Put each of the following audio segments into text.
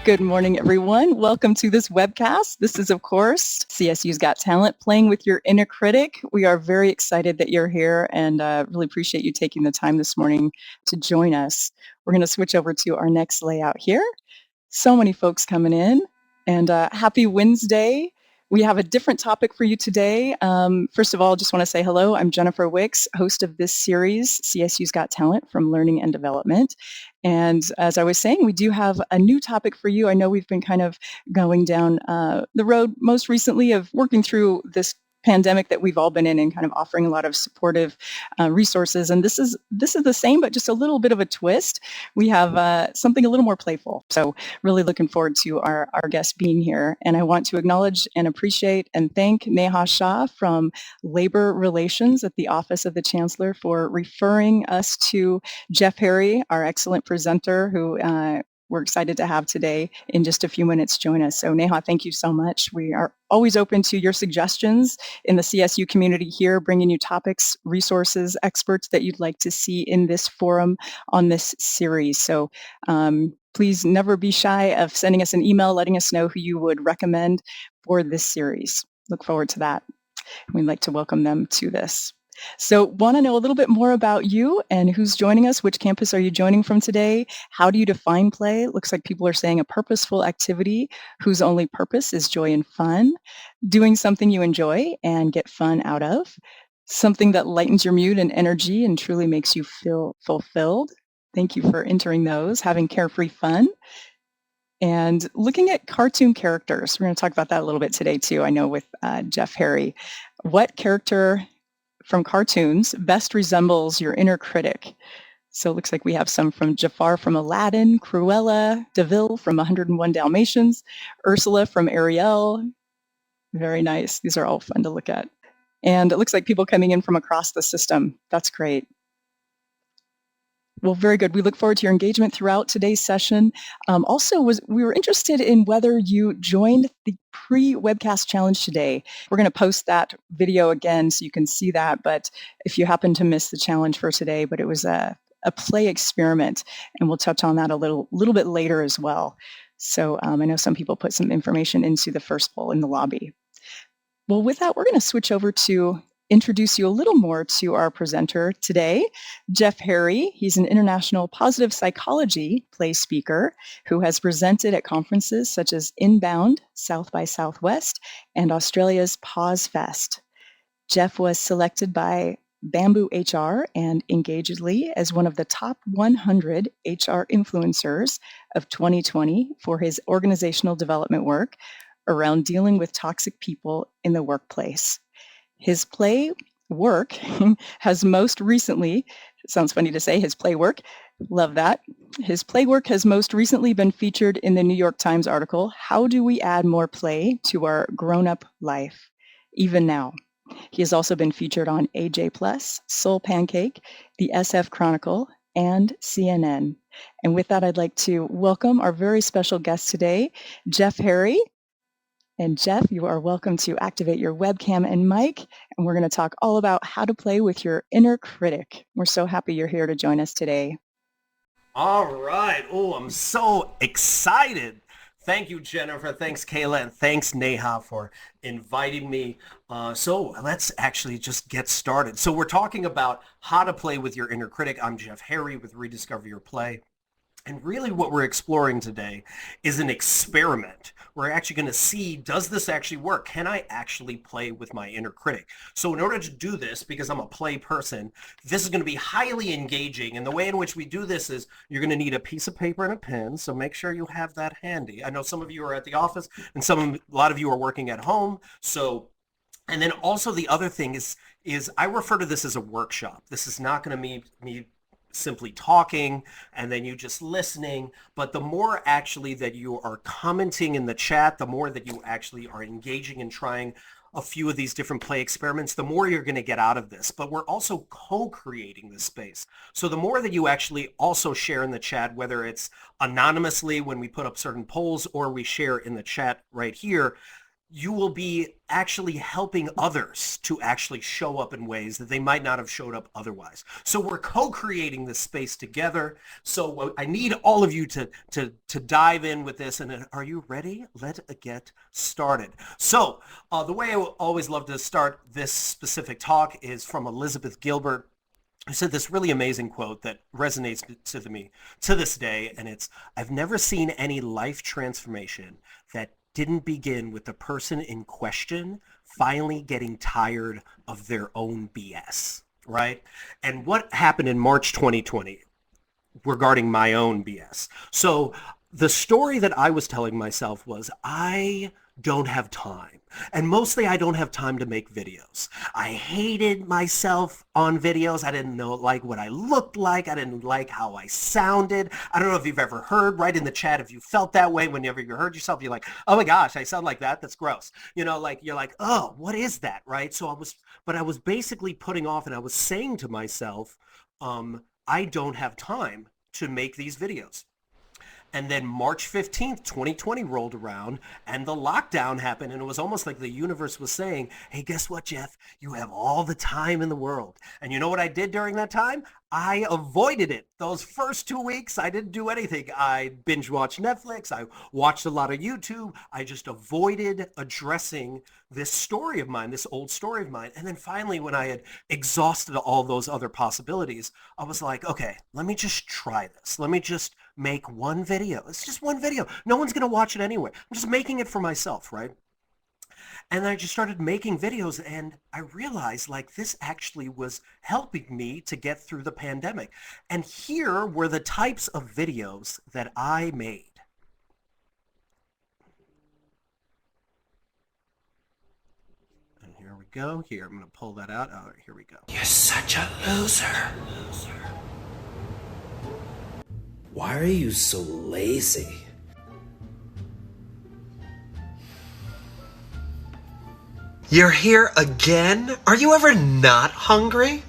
Good morning, everyone. Welcome to this webcast. This is, of course, CSU's Got Talent, playing with your inner critic. We are very excited that you're here and really appreciate you taking the time this morning to join us. We're going to switch over to our next layout here. So many folks coming in, and happy Wednesday. We have a different topic for you today. First of all, just want to say hello. I'm Jennifer Wicks, host of this series, CSU's Got Talent from Learning and Development. And as I was saying, we do have a new topic for you. I know we've been kind of going down the road most recently of working through this pandemic that we've all been in and kind of offering a lot of supportive resources. And this is the same, but just a little bit of a twist. We have something a little more playful. So really looking forward to our guest being here. And I want to acknowledge and appreciate and thank Neha Shah from Labor Relations at the Office of the Chancellor for referring us to Jeff Harry, our excellent presenter, who we're excited to have today in just a few minutes join us. So Neha, thank you so much. We are always open to your suggestions in the CSU community here, bringing you topics, resources, experts that you'd like to see in this forum on this series. So please never be shy of sending us an email, letting us know who you would recommend for this series. Look forward to that. We'd like to welcome them to this. So want to know a little bit more about you and who's joining us? Which campus are you joining from today? How do you define play? Looks like people are saying a purposeful activity whose only purpose is joy and fun. Doing something you enjoy and get fun out of. Something that lightens your mood and energy and truly makes you feel fulfilled. Thank you for entering those. Having carefree fun. And looking at cartoon characters. We're going to talk about that a little bit today too, I know, with Jeff Harry. What character from cartoons best resembles your inner critic? So it looks like we have some from Jafar from Aladdin, Cruella, DeVille from 101 Dalmatians, Ursula from Ariel. Very nice. These are all fun to look at. And it looks like people coming in from across the system. That's great. Well, very good. We look forward to your engagement throughout today's session. We were interested in whether you joined the pre-webcast challenge today. We're going to post that video again so you can see that, but if you happen to miss the challenge for today, but it was a play experiment, and we'll touch on that a little bit later as well. So I know some people put some information into the first poll in the lobby. Well, with that, we're going to switch over to introduce you a little more to our presenter today, Jeff Harry. He's an international positive psychology play speaker who has presented at conferences such as Inbound, South by Southwest, and Australia's Pause Fest. Jeff was selected by Bamboo HR and Engagedly as one of the top 100 HR influencers of 2020 for his organizational development work around dealing with toxic people in the workplace. His play work has most recently, sounds funny to say, his play work, love that. His play work has most recently been featured in the New York Times article, How Do We Add More Play to Our Grown-Up Life, Even Now? He has also been featured on AJ Plus, Soul Pancake, the SF Chronicle, and CNN. And with that, I'd like to welcome our very special guest today, Jeff Harry. And Jeff, you are welcome to activate your webcam and mic, and we're going to talk all about how to play with your inner critic. We're so happy you're here to join us today. All right. Oh, I'm so excited. Thank you, Jennifer. Thanks, Kayla, and thanks, Neha, for inviting me. So let's actually just get started. So we're talking about how to play with your inner critic. I'm Jeff Harry with Rediscover Your Play. And really what we're exploring today is an experiment. We're actually going to see, does this actually work? Can I actually play with my inner critic? So in order to do this, because I'm a play person, this is going to be highly engaging. And the way in which we do this is you're going to need a piece of paper and a pen. So make sure you have that handy. I know some of you are at the office and a lot of you are working at home. So, and then also the other thing is I refer to this as a workshop. This is not going to be me simply talking and then you just listening, but the more actually that you are commenting in the chat, the more that you actually are engaging and trying a few of these different play experiments, the more you're going to get out of this. But we're also co-creating this space. So the more that you actually also share in the chat, whether it's anonymously when we put up certain polls or we share in the chat right here, you will be actually helping others to actually show up in ways that they might not have showed up otherwise. So we're co-creating this space together. So I need all of you to dive in with this. And are you ready? Let's get started. So the way I always love to start this specific talk is from Elizabeth Gilbert, who said this really amazing quote that resonates to me to this day. And it's, I've never seen any life transformation that didn't begin with the person in question finally getting tired of their own BS, right? And what happened in March 2020 regarding my own BS? So the story that I was telling myself was, I don't have time. And mostly I don't have time to make videos. I hated myself on videos. I didn't know like what I looked like. I didn't like how I sounded. I don't know if you've ever heard, right in the chat, if you felt that way whenever you heard yourself, you're like, oh my gosh, I sound like that. That's gross. You know, like you're like, oh, what is that, right? So I was basically putting off, and I was saying to myself, I don't have time to make these videos. And then March 15th, 2020 rolled around and the lockdown happened. And it was almost like the universe was saying, hey, guess what, Jeff? You have all the time in the world. And you know what I did during that time? I avoided it. Those first 2 weeks, I didn't do anything. I binge watched Netflix. I watched a lot of YouTube. I just avoided addressing this story of mine, this old story of mine. And then finally, when I had exhausted all those other possibilities, I was like, okay, let me just try this. Let me just make one video. It's just one video. No one's going to watch it anyway. I'm just making it for myself, right? And I just started making videos, and I realized like this actually was helping me to get through the pandemic. And here were the types of videos that I made. And here we go. Here, I'm going to pull that out. Oh, here we go. You're such a loser. Why are you so lazy? You're here again? Are you ever not hungry?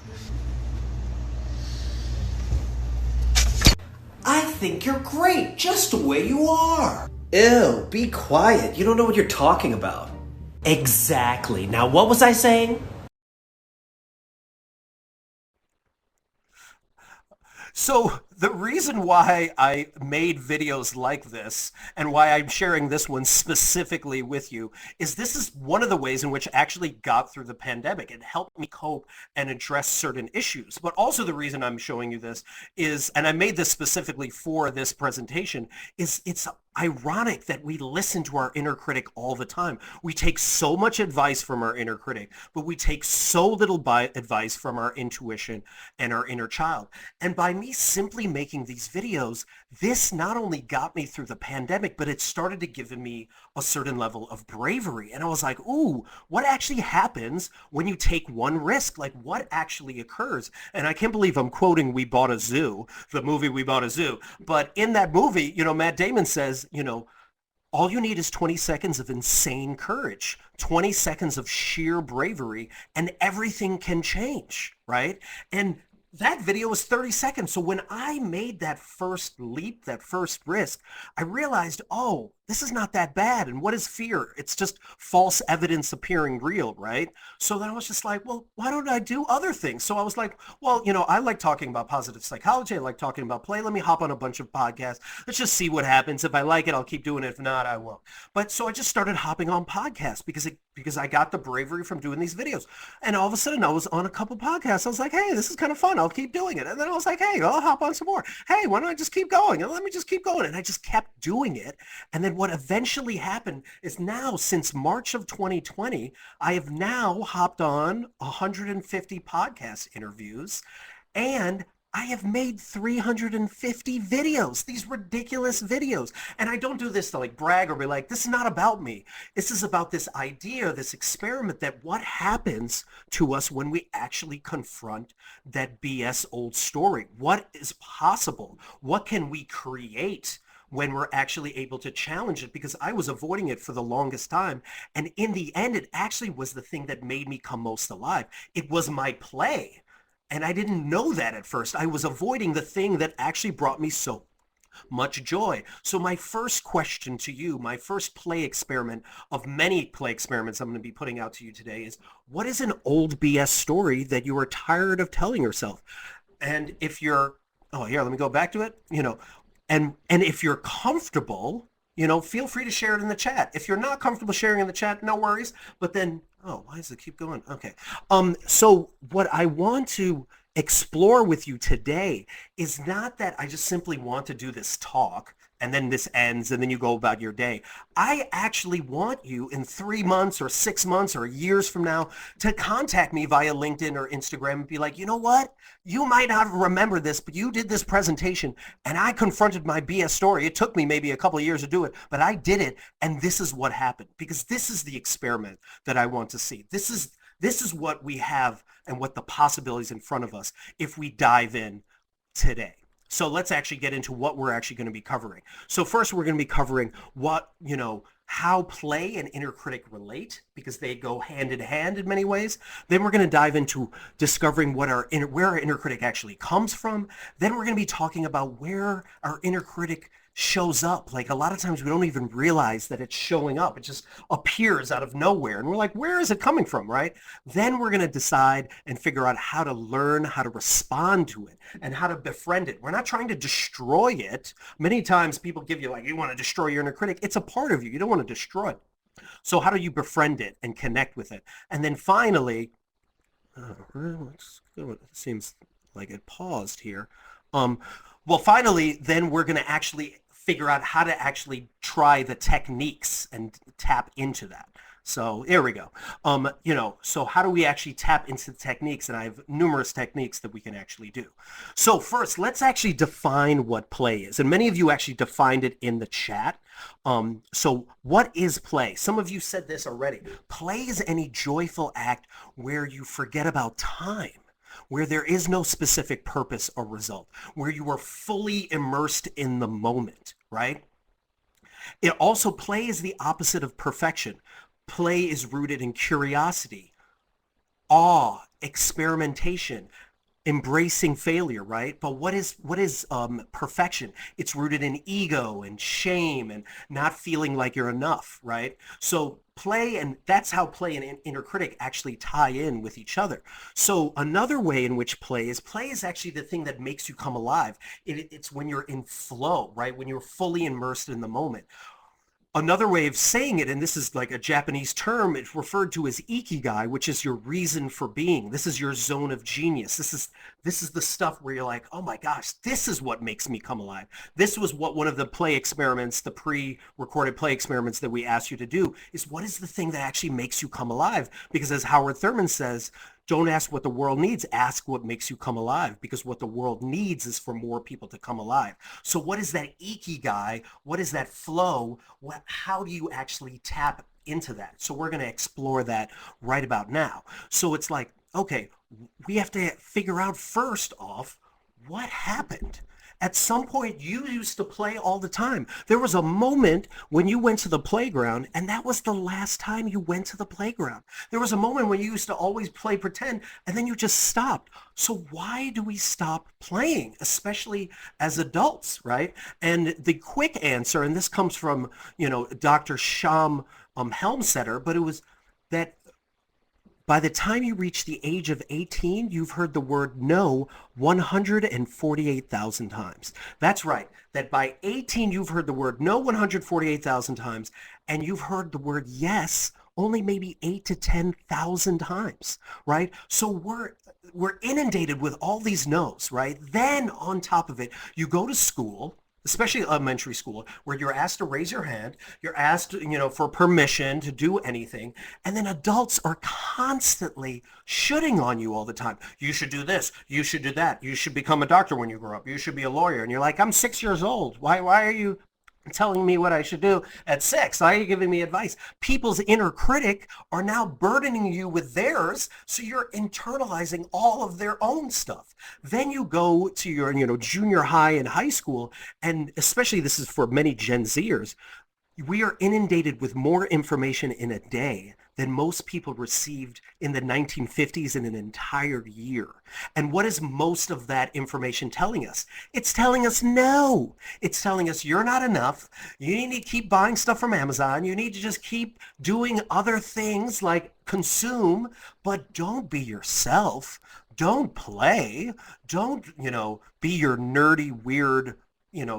I think you're great, just the way you are. Ew, be quiet. You don't know what you're talking about. Exactly. Now, what was I saying? So the reason why I made videos like this and why I'm sharing this one specifically with you is this is one of the ways in which I actually got through the pandemic. It helped me cope and address certain issues. But also the reason I'm showing you this is, and I made this specifically for this presentation, is it's ironic that we listen to our inner critic all the time. We take so much advice from our inner critic, but we take so little advice from our intuition and our inner child. And by me simply making these videos, this not only got me through the pandemic, but it started to give me a certain level of bravery. And I was like, ooh, what actually happens when you take one risk? Like what actually occurs? And I can't believe I'm quoting We Bought a Zoo, the movie We Bought a Zoo. But in that movie, you know, Matt Damon says, you know, all you need is 20 seconds of insane courage, 20 seconds of sheer bravery, and everything can change, right? And that video was 30 seconds. So when I made that first leap, that first risk, I realized, oh, this is not that bad. And what is fear? It's just false evidence appearing real, right? So then I was just like, well, why don't I do other things? So I was like, well, you know, I like talking about positive psychology. I like talking about play. Let me hop on a bunch of podcasts. Let's just see what happens. If I like it, I'll keep doing it. If not, I won't. But so I just started hopping on podcasts because I got the bravery from doing these videos. And all of a sudden I was on a couple podcasts. I was like, hey, this is kind of fun. I'll keep doing it. And then I was like, hey, I'll hop on some more. Hey, why don't I just keep going? And let me just keep going. And I just kept doing it. And then what eventually happened is now since March of 2020, I have now hopped on 150 podcast interviews and I have made 350 videos, these ridiculous videos. And I don't do this to like brag or be like, this is not about me. This is about this idea, this experiment that what happens to us when we actually confront that BS old story? What is possible? What can we create when we're actually able to challenge it? Because I was avoiding it for the longest time. And in the end, it actually was the thing that made me come most alive. It was my play. And I didn't know that at first. I was avoiding the thing that actually brought me so much joy. So my first question to you, my first play experiment of many play experiments I'm going to be putting out to you today is, what is an old BS story that you are tired of telling yourself? And if you're, oh, here, let me go back to it, and if you're comfortable, feel free to share it in the chat. If you're not comfortable sharing in the chat, no worries. But then, oh, why does it keep going? Okay. So what I want to explore with you today is not that I just simply want to do this talk and then this ends and then you go about your day. I actually want you in 3 months or 6 months or years from now to contact me via LinkedIn or Instagram and be like, you know what? You might not remember this, but you did this presentation and I confronted my BS story. It took me maybe a couple of years to do it, but I did it. And this is what happened, because this is the experiment that I want to see. This is what we have and what the possibilities in front of us if we dive in today. So let's actually get into what we're actually going to be covering. So first, we're going to be covering how play and inner critic relate, because they go hand in hand in many ways. Then we're going to dive into discovering where our inner critic actually comes from. Then we're going to be talking about where our inner critic shows up. Like, a lot of times we don't even realize that it's showing up. It just appears out of nowhere. And we're like, where is it coming from, right? Then we're going to decide and figure out how to learn how to respond to it and how to befriend it. We're not trying to destroy it. Many times people give you like, you want to destroy your inner critic. It's a part of you. You don't want to destroy it. So how do you befriend it and connect with it? And then finally, let's go. It seems like it paused here. Well, finally, then we're going to actually figure out how to actually try the techniques and tap into that. So here we go. So how do we actually tap into the techniques? And I have numerous techniques that we can actually do. So first, let's actually define what play is. And many of you actually defined it in the chat. So what is play? Some of you said this already. Play is any joyful act where you forget about time, where there is no specific purpose or result, where you are fully immersed in the moment, right? It also, play is the opposite of perfection. Play is rooted in curiosity, awe, experimentation, embracing failure, right? But what is perfection? It's rooted in ego and shame and not feeling like you're enough, right? So play, and that's how play and inner critic actually tie in with each other. So another way in which play is actually the thing that makes you come alive. It's when you're in flow, right? When you're fully immersed in the moment. Another way of saying it, and this is like a Japanese term, it's referred to as ikigai, which is your reason for being. This is your zone of genius. This is the stuff where you're like, oh my gosh, this is what makes me come alive. This was what one of the play experiments, the pre-recorded play experiments that we asked you to do, is what is the thing that actually makes you come alive? Because as Howard Thurman says, don't ask what the world needs, ask what makes you come alive, because what the world needs is for more people to come alive. So what is that ikigai? What is that flow? How do you actually tap into that? So we're going to explore that right about now. So it's like, okay, we have to figure out first off, what happened? At some point, you used to play all the time. There was a moment when you went to the playground, and that was the last time you went to the playground. There was a moment when you used to always play pretend, and then you just stopped. So why do we stop playing, especially as adults, right? And the quick answer, and this comes from, Dr. Sham Helmsetter, but it was that by the time you reach the age of 18, you've heard the word no 148,000 times. That's right, that by 18, you've heard the word no 148,000 times, and you've heard the word yes only maybe 8 to 10,000 times, right? So we're inundated with all these no's, right? Then on top of it, you go to school, especially elementary school, where you're asked to raise your hand, you're asked, for permission to do anything, and then adults are constantly shooting on you all the time. You should do this, you should do that, you should become a doctor when you grow up, you should be a lawyer, and you're like, I'm 6 years old. Why are you telling me what I should do at 6? Why are you giving me advice? People's inner critic are now burdening you with theirs, so you're internalizing all of their own stuff. Then you go to your, junior high and high school, and especially this is for many Gen Zers, we are inundated with more information in a day than most people received in the 1950s in an entire year. And what is most of that information telling us? It's telling us no. It's telling us you're not enough. You need to keep buying stuff from Amazon. You need to just keep doing other things like consume, but don't be yourself. Don't play. Don't, be your nerdy, weird,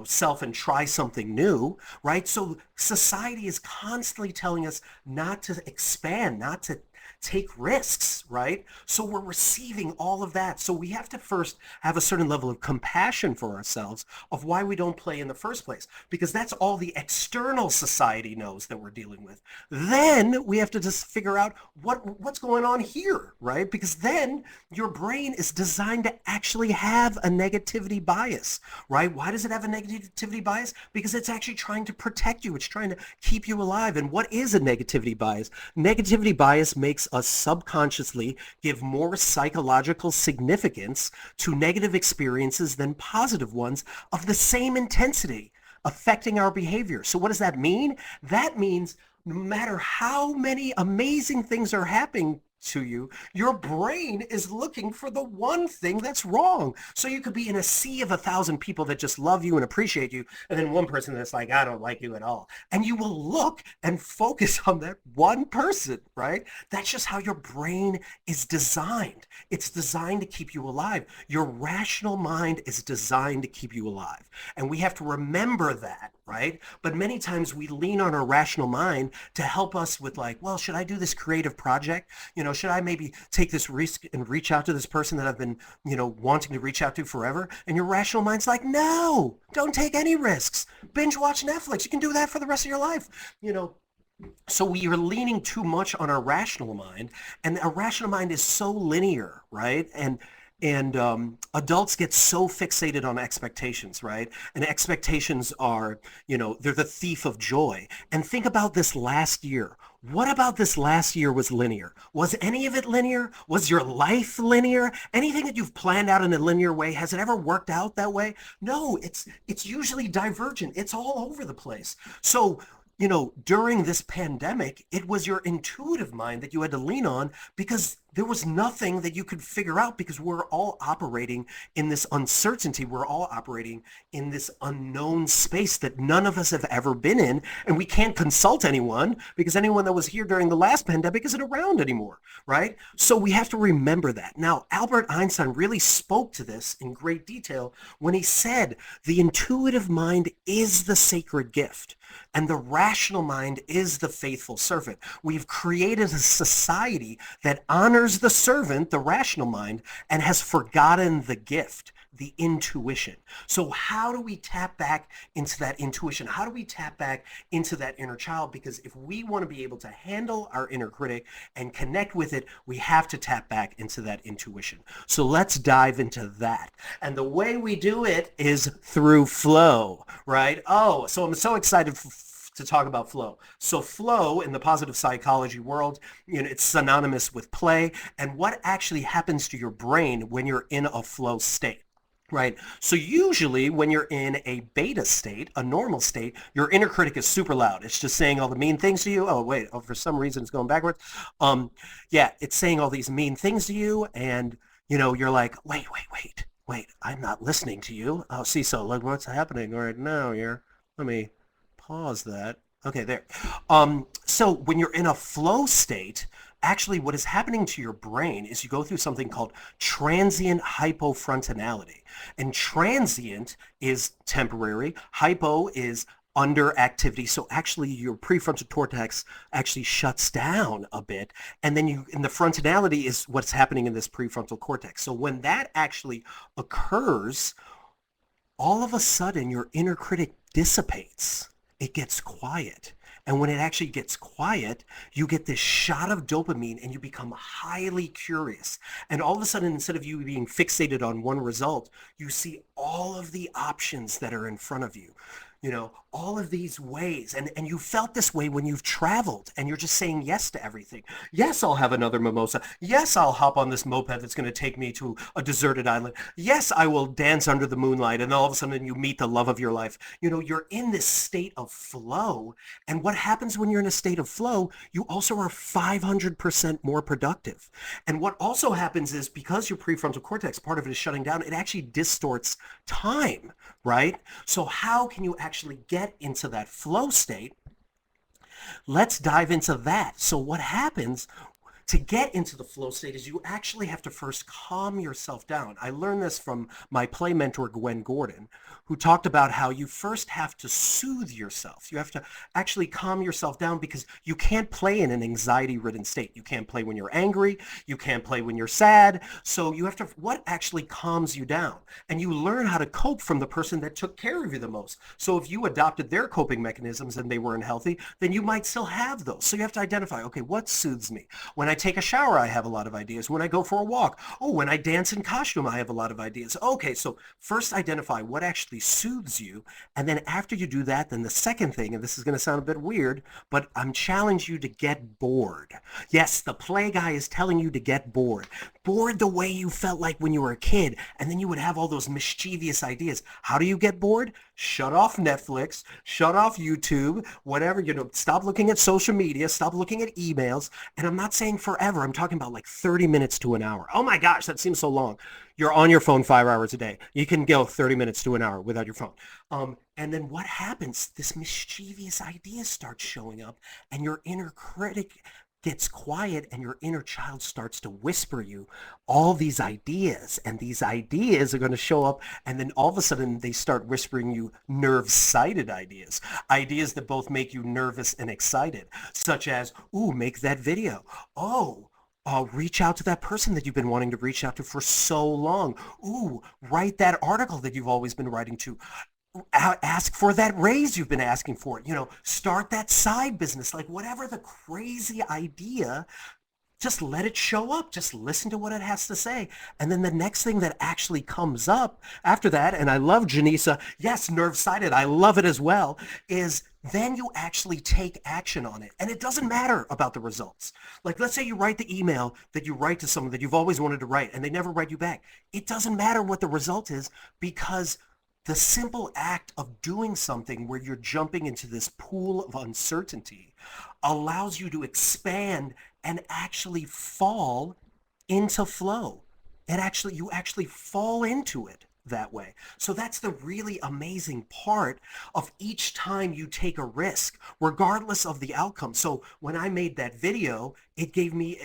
self and try something new, right? So society is constantly telling us not to expand, not to take risks, right? So we're receiving all of that. So we have to first have a certain level of compassion for ourselves of why we don't play in the first place, because that's all the external society knows that we're dealing with. Then we have to just figure out what's going on here, right? Because then your brain is designed to actually have a negativity bias, right? Why does it have a negativity bias? Because it's actually trying to protect you. It's trying to keep you alive. And what is a negativity bias? Negativity bias makes us subconsciously give more psychological significance to negative experiences than positive ones of the same intensity, affecting our behavior. So what does that mean? That means no matter how many amazing things are happening to you, your brain is looking for the one thing that's wrong. So you could be in a sea of 1,000 people that just love you and appreciate you, and then one person that's like, I don't like you at all. And you will look and focus on that one person, right? That's just how your brain is designed. It's designed to keep you alive. Your rational mind is designed to keep you alive. And we have to remember that, right? But many times we lean on our rational mind to help us with like, well, should I do this creative project? Should I maybe take this risk and reach out to this person that I've been, wanting to reach out to forever? And your rational mind's like, no, don't take any risks. Binge watch Netflix. You can do that for the rest of your life. So we are leaning too much on our rational mind, and our rational mind is so linear, right? And adults get so fixated on expectations, right? And expectations are, they're the thief of joy. And think about this last year. What about this last year was linear? Was any of it linear? Was your life linear? Anything that you've planned out in a linear way, has it ever worked out that way? No, it's usually divergent. It's all over the place. So, during this pandemic, it was your intuitive mind that you had to lean on because there was nothing that you could figure out, because we're all operating in this uncertainty. We're all operating in this unknown space that none of us have ever been in. And we can't consult anyone because anyone that was here during the last pandemic isn't around anymore, right? So we have to remember that. Now, Albert Einstein really spoke to this in great detail when he said the intuitive mind is the sacred gift and the rational mind is the faithful servant. We've created a society that honors the servant, the rational mind, and has forgotten the gift, the intuition. So how do we tap back into that intuition? How do we tap back into that inner child? Because if we want to be able to handle our inner critic and connect with it, we have to tap back into that intuition. So let's dive into that. And the way we do it is through flow, right? Oh, so I'm so excited to talk about flow. So flow in the positive psychology world, it's synonymous with play and what actually happens to your brain when you're in a flow state. Right. So usually when you're in a beta state, a normal state, your inner critic is super loud. It's just saying all the mean things to you. Oh, wait. Oh, for some reason it's going backwards. Yeah, it's saying all these mean things to you. And, you're like, wait. I'm not listening to you. Oh, see, so look what's happening right now here. Let me pause that. Okay, there. So when you're in a flow state, actually what is happening to your brain is you go through something called transient hypofrontality. And transient is temporary. Hypo is underactivity. So actually your prefrontal cortex actually shuts down a bit. And then the frontality is what's happening in this prefrontal cortex. So when that actually occurs, all of a sudden your inner critic dissipates. It gets quiet. And when it actually gets quiet, you get this shot of dopamine and you become highly curious. And all of a sudden, instead of you being fixated on one result, you see all of the options that are in front of you. all of these ways, and you felt this way when you've traveled and you're just saying yes to everything. Yes, I'll have another mimosa. Yes, I'll hop on this moped that's going to take me to a deserted island. Yes, I will dance under the moonlight, and all of a sudden you meet the love of your life. You know, you're in this state of flow, and what happens when you're in a state of flow, you also are 500% more productive. And what also happens is, because your prefrontal cortex, part of it is shutting down, it actually distorts time, right? So how can you actually get into that flow state? Let's dive into that. So what happens to get into the flow state is you actually have to first calm yourself down. I learned this from my play mentor, Gwen Gordon, who talked about how you first have to soothe yourself. You have to actually calm yourself down, because you can't play in an anxiety-ridden state. You can't play when you're angry. You can't play when you're sad. So you have to, what actually calms you down? And you learn how to cope from the person that took care of you the most. So if you adopted their coping mechanisms and they weren't healthy, then you might still have those. So you have to identify, okay, what soothes me? When I take a shower, I have a lot of ideas. When I go for a walk, oh, when I dance in costume, I have a lot of ideas. Okay, so first identify what actually soothes you. And then after you do that, then the second thing, and this is going to sound a bit weird, but I'm challenging you to get bored. Yes, the play guy is telling you to get bored. Bored the way you felt like when you were a kid, and then you would have all those mischievous ideas. How do you get bored? Shut off Netflix, shut off YouTube, whatever, you know, stop looking at social media, stop looking at emails. And I'm not saying forever, I'm talking about like 30 minutes to an hour. Oh my gosh, that seems so long. You're on your phone 5 hours a day. You can go 30 minutes to an hour without your phone. And then what happens? This mischievous idea starts showing up, and your inner critic gets quiet, and your inner child starts to whisper you all these ideas, and these ideas are going to show up, and then all of a sudden they start whispering you nerve-sided ideas, ideas that both make you nervous and excited, such as, ooh, make that video. Oh, reach out to that person that you've been wanting to reach out to for so long. Ooh, write that article that you've always been writing to. Ask for that raise you've been asking for. You know, start that side business. Like, whatever the crazy idea, just let it show up. Just listen to what it has to say. And then the next thing that actually comes up after that, and I love Janisa, yes, nerve-sided, I love it as well, is then you actually take action on it. And it doesn't matter about the results. Like, let's say you write the email that you write to someone that you've always wanted to write, and they never write you back. It doesn't matter what the result is, because the simple act of doing something where you're jumping into this pool of uncertainty allows you to expand and actually fall into flow. You actually fall into it that way. So that's the really amazing part of each time you take a risk, regardless of the outcome. So when I made that video, it gave me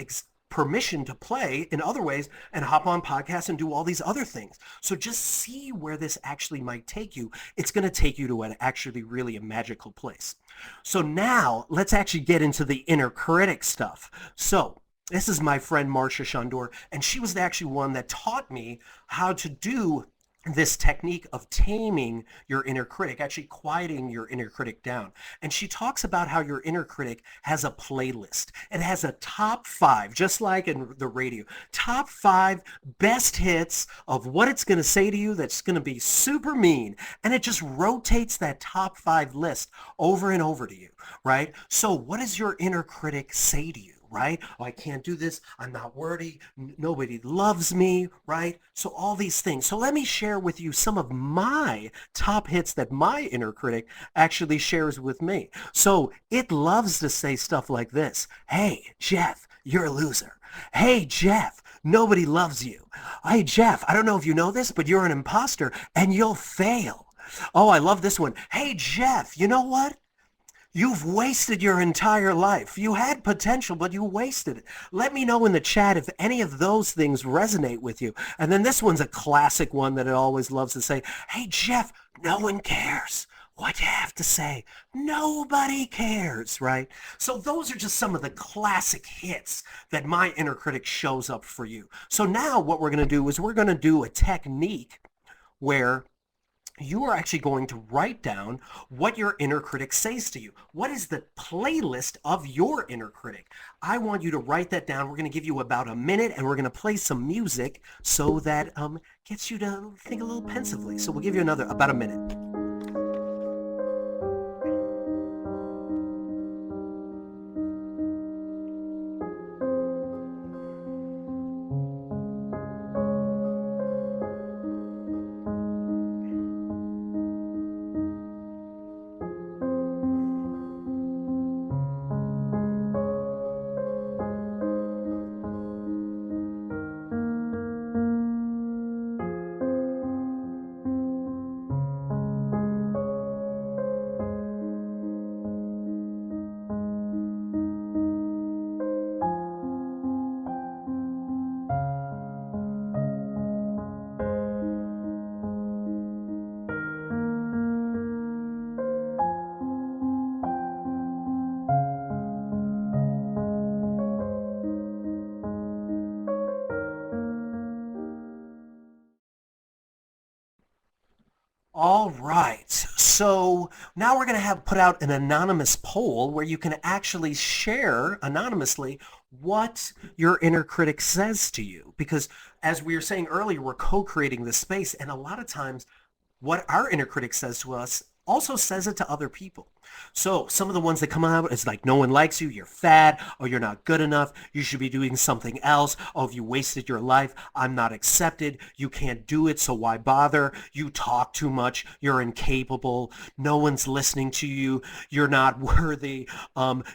permission to play in other ways and hop on podcasts and do all these other things. So just see where this actually might take you. It's going to take you to an actually really a magical place. So now let's actually get into the inner critic stuff. So this is my friend Marcia Shandor, and she was actually one that taught me how to do this technique of taming your inner critic, actually quieting your inner critic down. And she talks about how your inner critic has a playlist. It has a top 5, just like in the radio, top 5 best hits of what it's going to say to you that's going to be super mean. And it just rotates that top 5 list over and over to you, right? So what does your inner critic say to you? Right? Oh, I can't do this. I'm not worthy. Nobody loves me, right? So all these things. So let me share with you some of my top hits that my inner critic actually shares with me. So it loves to say stuff like this. Hey, Jeff, you're a loser. Hey, Jeff, nobody loves you. Hey, Jeff, I don't know if you know this, but you're an imposter and you'll fail. Oh, I love this one. Hey, Jeff, you know what? You've wasted your entire life. You had potential, but you wasted it. Let me know in the chat if any of those things resonate with you. And then this one's a classic one that it always loves to say, hey, Jeff, no one cares what you have to say. Nobody cares, right? So those are just some of the classic hits that my inner critic shows up for you. So now what we're going to do is we're going to do a technique where you are actually going to write down what your inner critic says to you. What is the playlist of your inner critic? I want you to write that down. We're going to give you about a minute, and we're going to play some music so that gets you to think a little pensively. So we'll give you about a minute. All right. So now we're going to put out an anonymous poll where you can actually share anonymously what your inner critic says to you. Because as we were saying earlier, we're co-creating this space, and a lot of times what our inner critic says to us also says it to other people. So some of the ones that come out is like, no one likes you, you're fat, or you're not good enough, you should be doing something else, oh, if you wasted your life, I'm not accepted, you can't do it, so why bother, you talk too much, you're incapable, no one's listening to you, you're not worthy,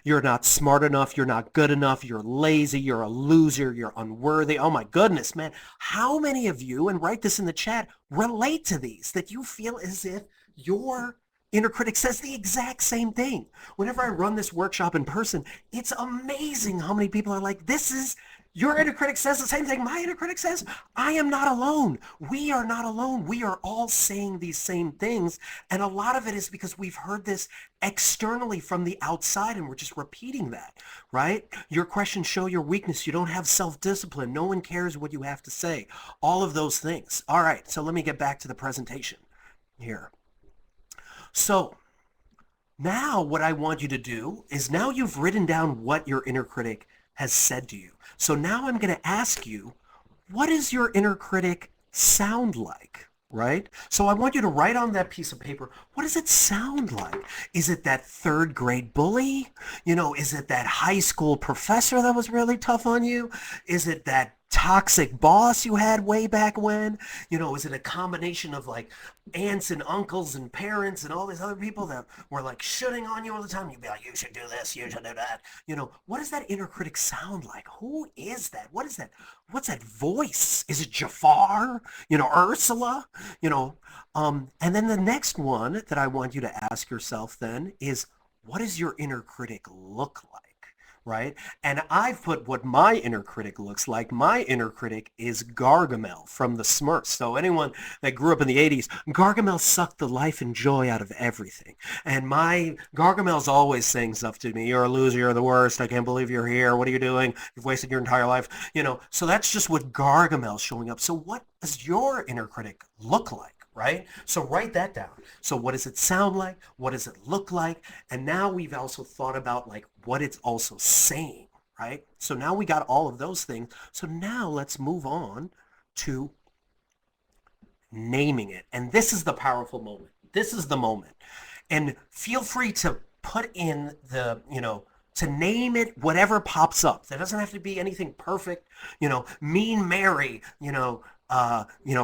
you're not smart enough, you're not good enough, you're lazy, you're a loser, you're unworthy. Oh my goodness, man. How many of you, and write this in the chat, relate to these, that you feel as if your inner critic says the exact same thing? Whenever I run this workshop in person, it's amazing how many people are like, this is, your inner critic says the same thing my inner critic says. I am not alone. We are not alone. We are all saying these same things. And a lot of it is because we've heard this externally from the outside and we're just repeating that, right? Your questions show your weakness. You don't have self-discipline. No one cares what you have to say. All of those things. All right, so let me get back to the presentation here. So now what I want you to do is, now you've written down what your inner critic has said to you. So now I'm going to ask you, what does your inner critic sound like? Right? So I want you to write on that piece of paper, what does it sound like? Is it that third grade bully? You know, is it that high school professor that was really tough on you? Is it that toxic boss you had way back when? You know, is it a combination of like aunts and uncles and parents and all these other people that were like shitting on you all the time? You'd be like, you should do this, you should do that. You know, what does that inner critic sound like? Who is that? What is that? What's that voice? Is it Jafar? You know, Ursula? You know, and then the next one that I want you to ask yourself then is, what does your inner critic look like? Right? And I've put what my inner critic looks like. My inner critic is Gargamel from the Smurfs. So anyone that grew up in the 80s, Gargamel sucked the life and joy out of everything. And my Gargamel's always saying stuff to me. You're a loser. You're the worst. I can't believe you're here. What are you doing? You've wasted your entire life. You know, so that's just what Gargamel's showing up. So what does your inner critic look like? Right? So write that down. So what does it sound like? What does it look like? And now we've also thought about like what it's also saying, right? So now we got all of those things. So now let's move on to naming it. And this is the powerful moment. This is the moment. And feel free to put in the, you know, to name it whatever pops up. There doesn't have to be anything perfect, you know, Mean Mary, you know,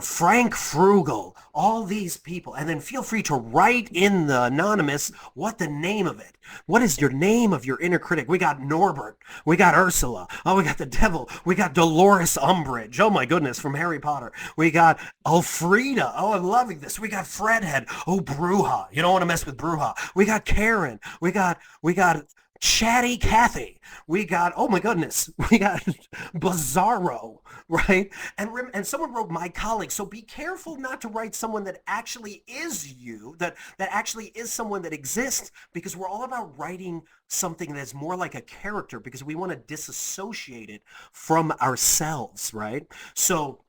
Frank Frugal, all these people. And then feel free to write in the anonymous what the name of it. What is your name of your inner critic? We got Norbert. We got Ursula. Oh, we got the devil. We got Dolores Umbridge. Oh, my goodness, from Harry Potter. We got Elfrida. Oh, I'm loving this. We got Fredhead. Oh, Bruja. You don't want to mess with Bruja. We got Karen. We got Chatty Cathy. We got, oh my goodness, we got Bizarro, right? And someone wrote my colleague. So be careful not to write someone that actually is you, that actually is someone that exists, because we're all about writing something that's more like a character, because we want to disassociate it from ourselves, right? So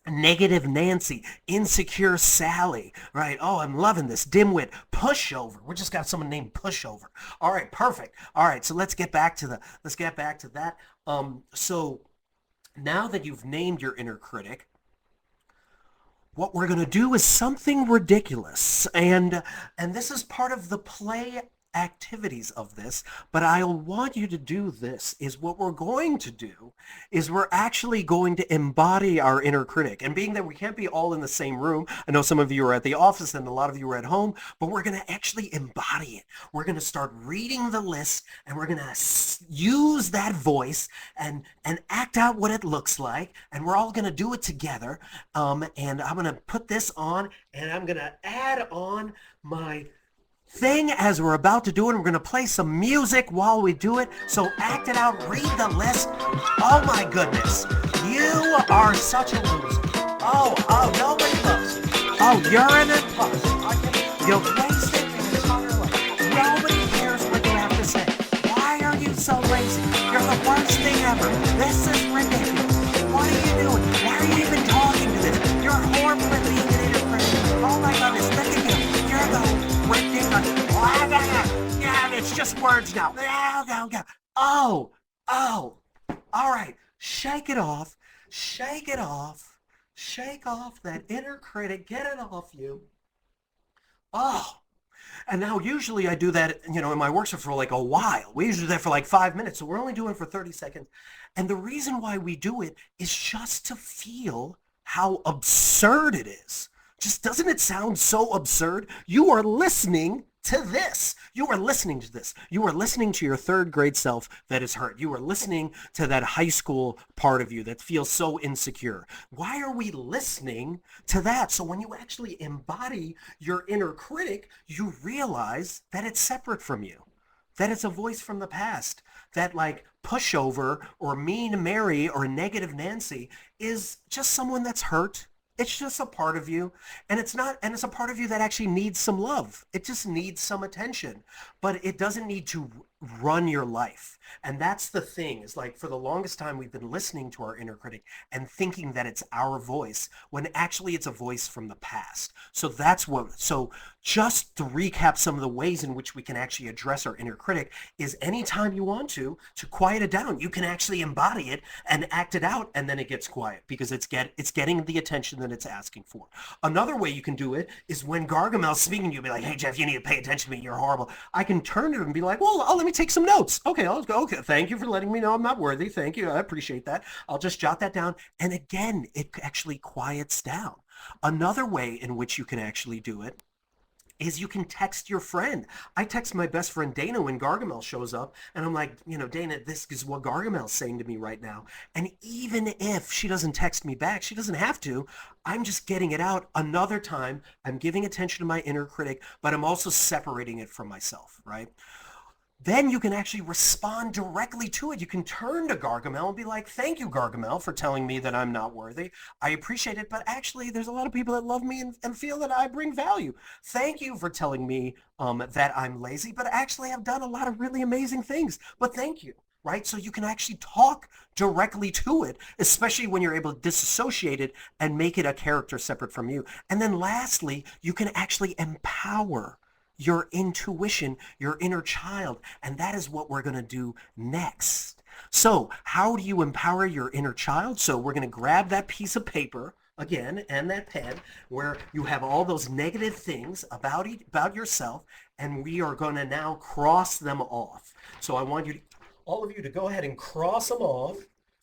Negative Nancy, Insecure Sally, right? Oh, I'm loving this. Dimwit, Pushover. We just got someone named Pushover. All right, perfect. All right, so let's get back to that. So now that you've named your inner critic, what we're going to do is something ridiculous, and this is part of the play activities of this, but I want you to do this. Is what we're going to do is we're actually going to embody our inner critic. And being that we can't be all in the same room, I know some of you are at the office and a lot of you are at home, but we're going to actually embody it. We're going to start reading the list, and we're going to use that voice and act out what it looks like, and we're all going to do it together. And I'm going to put this on, and I'm going to add on my thing as we're about to do it. We're going to play some music while we do it. So act it out. Read the list. Oh my goodness. You are such a loser. Oh, nobody loves you. Oh, you're an imposter. You've wasted your entire life. Nobody cares what you have to say. Why are you so lazy? You're the worst thing ever. This is ridiculous. What are you doing? Why are you even talking to this? You're horrible at being an inner critic. Oh my goodness. just words now. Oh, all right. Shake it off. Shake it off. Shake off that inner critic. Get it off you. Oh. And now usually I do that, in my workshop for like a while. We usually do that for like 5 minutes. So we're only doing it for 30 seconds. And the reason why we do it is just to feel how absurd it is. Just doesn't it sound so absurd? You are listening to this. You are listening to this. You are listening to your third grade self that is hurt. You are listening to that high school part of you that feels so insecure. Why are we listening to that? So when you actually embody your inner critic, you realize that it's separate from you, that it's a voice from the past, that like pushover or mean Mary or negative Nancy is just someone that's hurt. It's just a part of you, and it's a part of you that actually needs some love. It just needs some attention, but it doesn't need to run your life. And that's the thing, is like for the longest time we've been listening to our inner critic and thinking that it's our voice when actually it's a voice from the past. So just to recap some of the ways in which we can actually address our inner critic is anytime you want to quiet it down, you can actually embody it and act it out, and then it gets quiet because it's getting the attention that it's asking for. Another way you can do it is when Gargamel's speaking to you, be like, hey Jeff, you need to pay attention to me, you're horrible. I can turn to him and be like, well, let me take some notes. Okay, I'll go. Okay, thank you for letting me know I'm not worthy. Thank you. I appreciate that. I'll just jot that down. And again, it actually quiets down. Another way in which you can actually do it is you can text your friend. I text my best friend Dana when Gargamel shows up, and I'm like, Dana, this is what Gargamel's saying to me right now. And even if she doesn't text me back, she doesn't have to, I'm just getting it out. Another time, I'm giving attention to my inner critic, but I'm also separating it from myself, right? Then you can actually respond directly to it. You can turn to Gargamel and be like, thank you, Gargamel, for telling me that I'm not worthy. I appreciate it, but actually there's a lot of people that love me and feel that I bring value. Thank you for telling me that I'm lazy, but actually I've done a lot of really amazing things, but thank you, right? So you can actually talk directly to it, especially when you're able to disassociate it and make it a character separate from you. And then lastly, you can actually empower your intuition, your inner child. And that is what we're going to do next. So how do you empower your inner child? So we're going to grab that piece of paper again and that pen where you have all those negative things about yourself, and we are going to now cross them off. So I want all of you to go ahead and cross them off,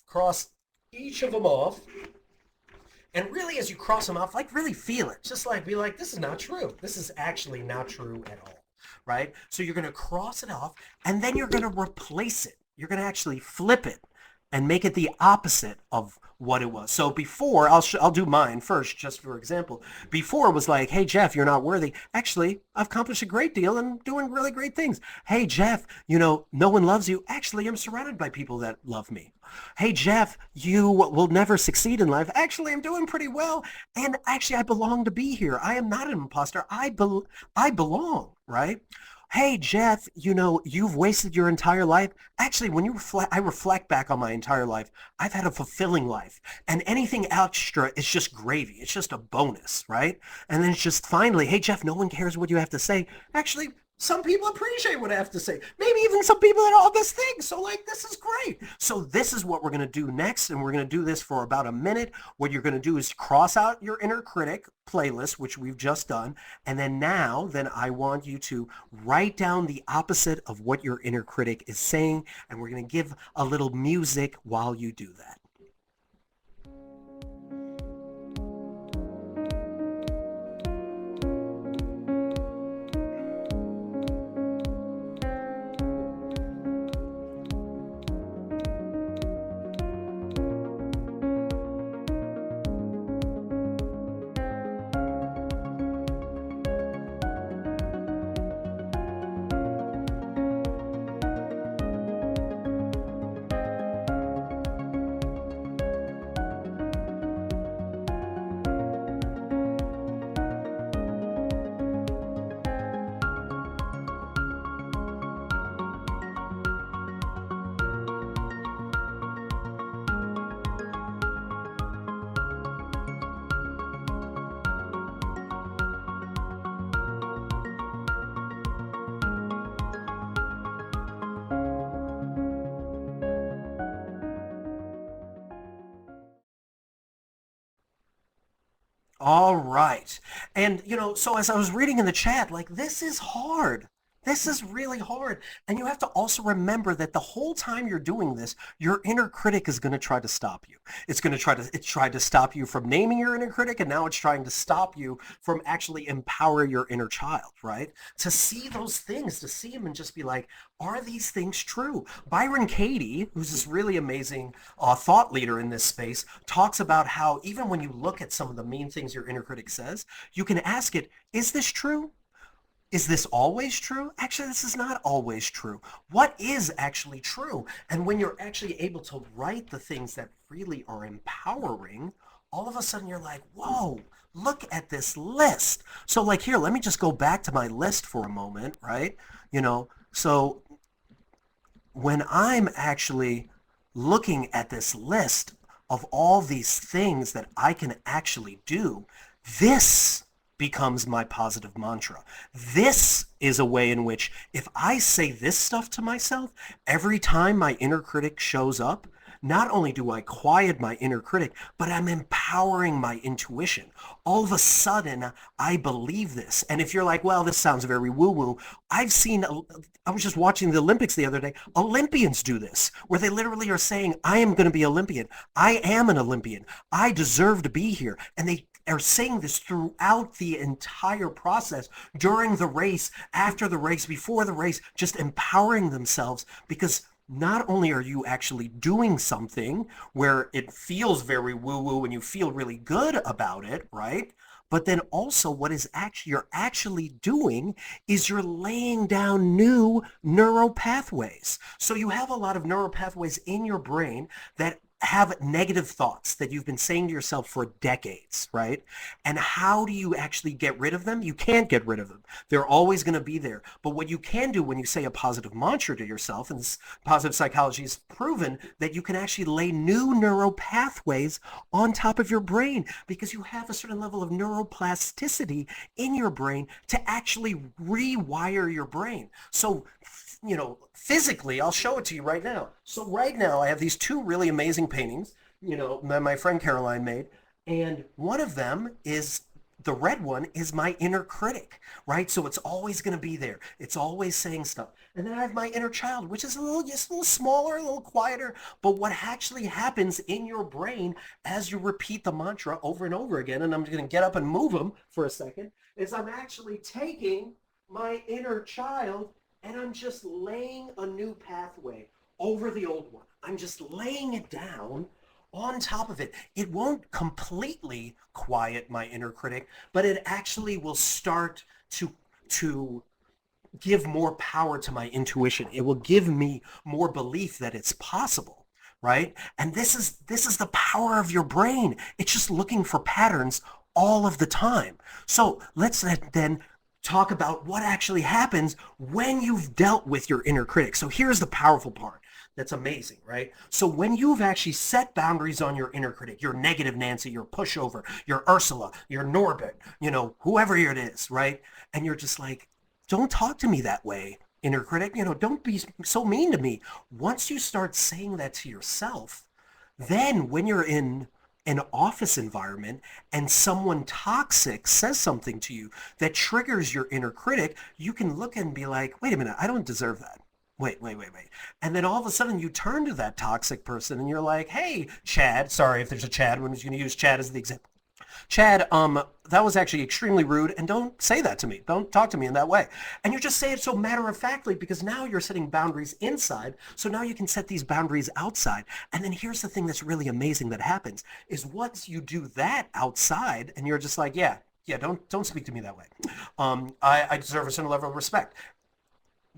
cross each of them off. And really, as you cross them off, like really feel it. Just like be like, this is not true. This is actually not true at all, right? So you're going to cross it off, and then you're going to replace it. You're going to actually flip it and make it the opposite of what it was. So before, I'll do mine first, just for example. Before it was like, hey, Jeff, you're not worthy. Actually, I've accomplished a great deal and doing really great things. Hey, Jeff, no one loves you. Actually, I'm surrounded by people that love me. Hey, Jeff, you will never succeed in life. Actually, I'm doing pretty well. And actually, I belong to be here. I am not an imposter. I belong, right? Hey, Jeff, you've wasted your entire life. Actually, when I reflect back on my entire life, I've had a fulfilling life. And anything extra is just gravy. It's just a bonus, right? And then it's just finally, hey, Jeff, no one cares what you have to say. Actually, some people appreciate what I have to say. Maybe even some people that all this thing. So like, this is great. So this is what we're going to do next. And we're going to do this for about a minute. What you're going to do is cross out your inner critic playlist, which we've just done. And then I want you to write down the opposite of what your inner critic is saying. And we're going to give a little music while you do that. All right. And, so as I was reading in the chat, like, this is hard. This is really hard. And you have to also remember that the whole time you're doing this, your inner critic is going to try to stop you. It's tried to stop you from naming your inner critic, and now it's trying to stop you from actually empowering your inner child, right? To see those things, to see them and just be like, are these things true? Byron Katie, who's this really amazing thought leader in this space, talks about how even when you look at some of the mean things your inner critic says, you can ask it, is this true? Is this always true? Actually, this is not always true. What is actually true? And when you're actually able to write the things that really are empowering, all of a sudden you're like, whoa, look at this list. So like here, let me just go back to my list for a moment, right? So when I'm actually looking at this list of all these things that I can actually do, this becomes my positive mantra. This is a way in which if I say this stuff to myself, every time my inner critic shows up, not only do I quiet my inner critic, but I'm empowering my intuition. All of a sudden, I believe this. And if you're like, well, this sounds very woo-woo, I was just watching the Olympics the other day. Olympians do this, where they literally are saying, I am going to be Olympian. I am an Olympian. I deserve to be here. And they are saying this throughout the entire process, during the race, after the race, before the race, just empowering themselves, because not only are you actually doing something where it feels very woo-woo and you feel really good about it, right? But then also what you're actually doing is you're laying down new neural pathways. So you have a lot of neural pathways in your brain that have negative thoughts that you've been saying to yourself for decades, right? And how do you actually get rid of them? You can't get rid of them. They're always going to be there. But what you can do when you say a positive mantra to yourself, and positive psychology has proven that you can actually lay new neural pathways on top of your brain, because you have a certain level of neuroplasticity in your brain to actually rewire your brain. So physically, I'll show it to you right now. So right now, I have these two really amazing paintings, that my friend Caroline made. And one of them is, the red one is my inner critic, right? So it's always going to be there. It's always saying stuff. And then I have my inner child, which is just a little smaller, a little quieter. But what actually happens in your brain as you repeat the mantra over and over again, and I'm going to get up and move them for a second, is I'm actually taking my inner child and I'm just laying a new pathway over the old one. I'm just laying it down on top of it. It won't completely quiet my inner critic, but it actually will start to give more power to my intuition. It will give me more belief that it's possible, right? And this is the power of your brain. It's just looking for patterns all of the time. So let's then talk about what actually happens when you've dealt with your inner critic. So here's the powerful part that's amazing, right? So when you've actually set boundaries on your inner critic, your negative Nancy, your pushover, your Ursula, your Norbert, whoever it is, right? And you're just like, don't talk to me that way, inner critic. Don't be so mean to me. Once you start saying that to yourself, then when you're in an office environment and someone toxic says something to you that triggers your inner critic, you can look and be like, wait a minute, I don't deserve that. Wait. And then all of a sudden you turn to that toxic person and you're like, hey, Chad, sorry if there's a Chad, we're just going to use Chad as the example. Chad, that was actually extremely rude, and don't say that to me. Don't talk to me in that way. And you just say it so matter-of-factly because now you're setting boundaries inside, so now you can set these boundaries outside. And then here's the thing that's really amazing that happens, is once you do that outside, and you're just like, yeah, don't speak to me that way. I deserve a certain level of respect.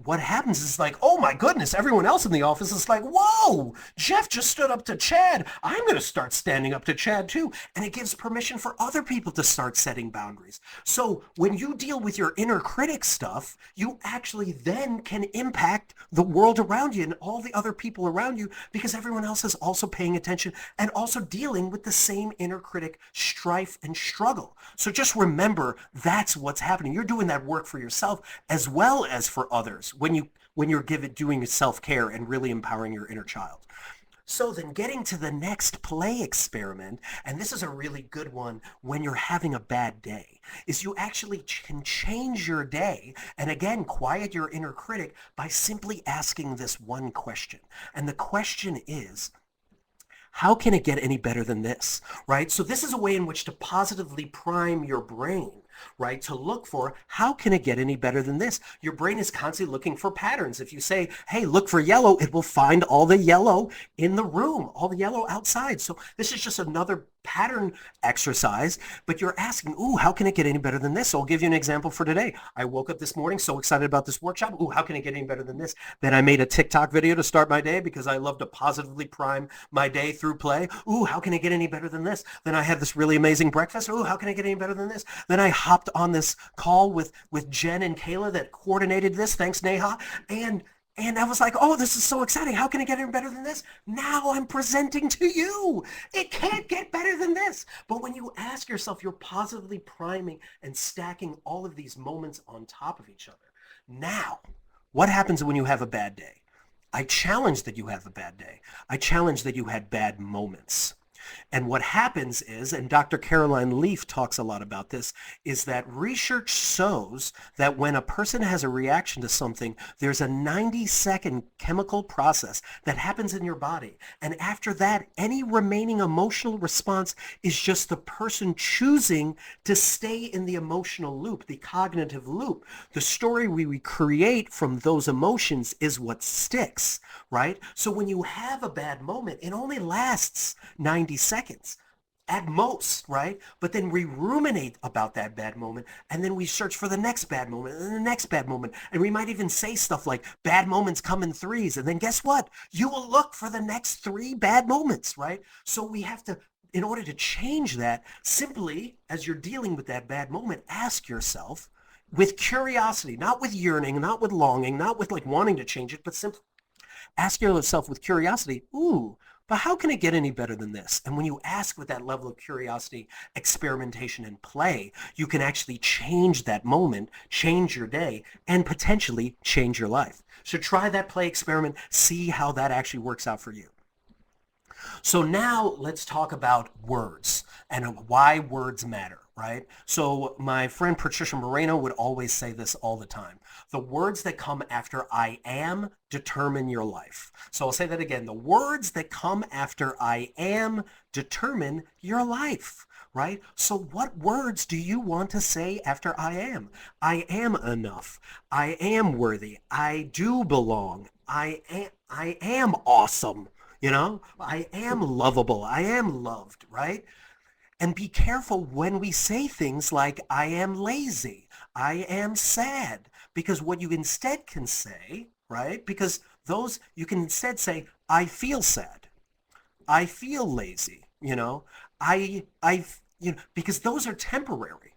What happens is like, oh my goodness, everyone else in the office is like, whoa, Jeff just stood up to Chad. I'm going to start standing up to Chad too. And it gives permission for other people to start setting boundaries. So when you deal with your inner critic stuff, you actually then can impact the world around you and all the other people around you, because everyone else is also paying attention and also dealing with the same inner critic strife and struggle. So just remember, that's what's happening. You're doing that work for yourself as well as for others when you're doing self-care and really empowering your inner child. So then getting to the next play experiment, and this is a really good one when you're having a bad day, is you actually can change your day and again, quiet your inner critic by simply asking this one question. And the question is, how can it get any better than this, right? So this is a way in which to positively prime your brain, right? To look for, how can it get any better than this? Your brain is constantly looking for patterns. If you say, hey, look for yellow, it will find all the yellow in the room, all the yellow outside. So this is just another pattern exercise, but you're asking, ooh, how can it get any better than this? So I'll give you an example for today. I woke up this morning so excited about this workshop. Ooh, how can it get any better than this? Then I made a TikTok video to start my day because I love to positively prime my day through play. Ooh, how can it get any better than this? Then I had this really amazing breakfast. Ooh, how can it get any better than this? Then I hopped on this call with Jen and Kayla that coordinated this. Thanks, Neha. And I was like, oh, this is so exciting. How can it get any better than this? Now I'm presenting to you. It can't get better than this. But when you ask yourself, you're positively priming and stacking all of these moments on top of each other. Now, what happens when you have a bad day? I challenge that you have a bad day. I challenge that you had bad moments. And what happens is, and Dr. Caroline Leaf talks a lot about this, is that research shows that when a person has a reaction to something, there's a 90-second chemical process that happens in your body. And after that, any remaining emotional response is just the person choosing to stay in the emotional loop, the cognitive loop. The story we create from those emotions is what sticks, right? So when you have a bad moment, it only lasts 90 seconds at most, right? But then we ruminate about that bad moment, and then we search for the next bad moment and the next bad moment. And we might even say stuff like, bad moments come in threes. And then guess what? You will look for the next 3 bad moments, right? So we have to, in order to change that, simply as you're dealing with that bad moment, ask yourself with curiosity, not with yearning, not with longing, not with like wanting to change it, but simply ask yourself with curiosity, ooh, but how can it get any better than this? And when you ask with that level of curiosity, experimentation, and play, you can actually change that moment, change your day, and potentially change your life. So try that play experiment, see how that actually works out for you. So now let's talk about words and why words matter, right? So my friend Patricia Moreno would always say this all the time. The words that come after I am determine your life. So I'll say that again. The words that come after I am determine your life, right? So what words do you want to say after I am? I am enough. I am worthy. I do belong. I am awesome. You know, I am lovable. I am loved, right? And be careful when we say things like, I am lazy. I am sad. Because what you instead can say, right? Because those, you can instead say, I feel sad. I feel lazy. You know, because those are temporary.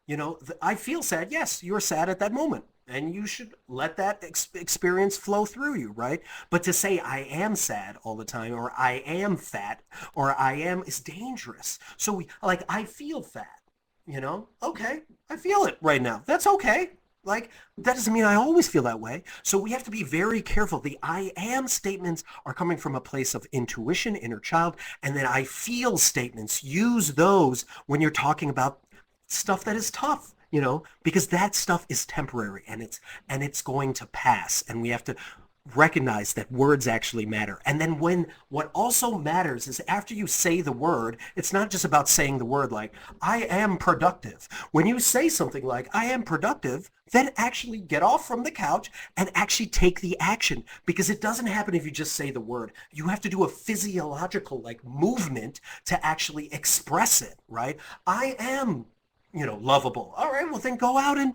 You know, I feel sad. Yes, you're sad at that moment. And you should let that experience flow through you, right? But to say I am sad all the time, or I am fat, or I am, is dangerous. So I feel fat, you know? Okay, I feel it right now. That's okay. Like, that doesn't mean I always feel that way. So we have to be very careful. The I am statements are coming from a place of intuition, inner child, and then I feel statements. Use those when you're talking about stuff that is tough. You know, because that stuff is temporary and it's going to pass, and we have to recognize that words actually matter. And then what also matters is after you say the word, it's not just about saying the word like, I am productive. When you say something like, I am productive, then actually get off from the couch and actually take the action, because it doesn't happen if you just say the word. You have to do a physiological like movement to actually express it, right? I am lovable. All right, well then go out and,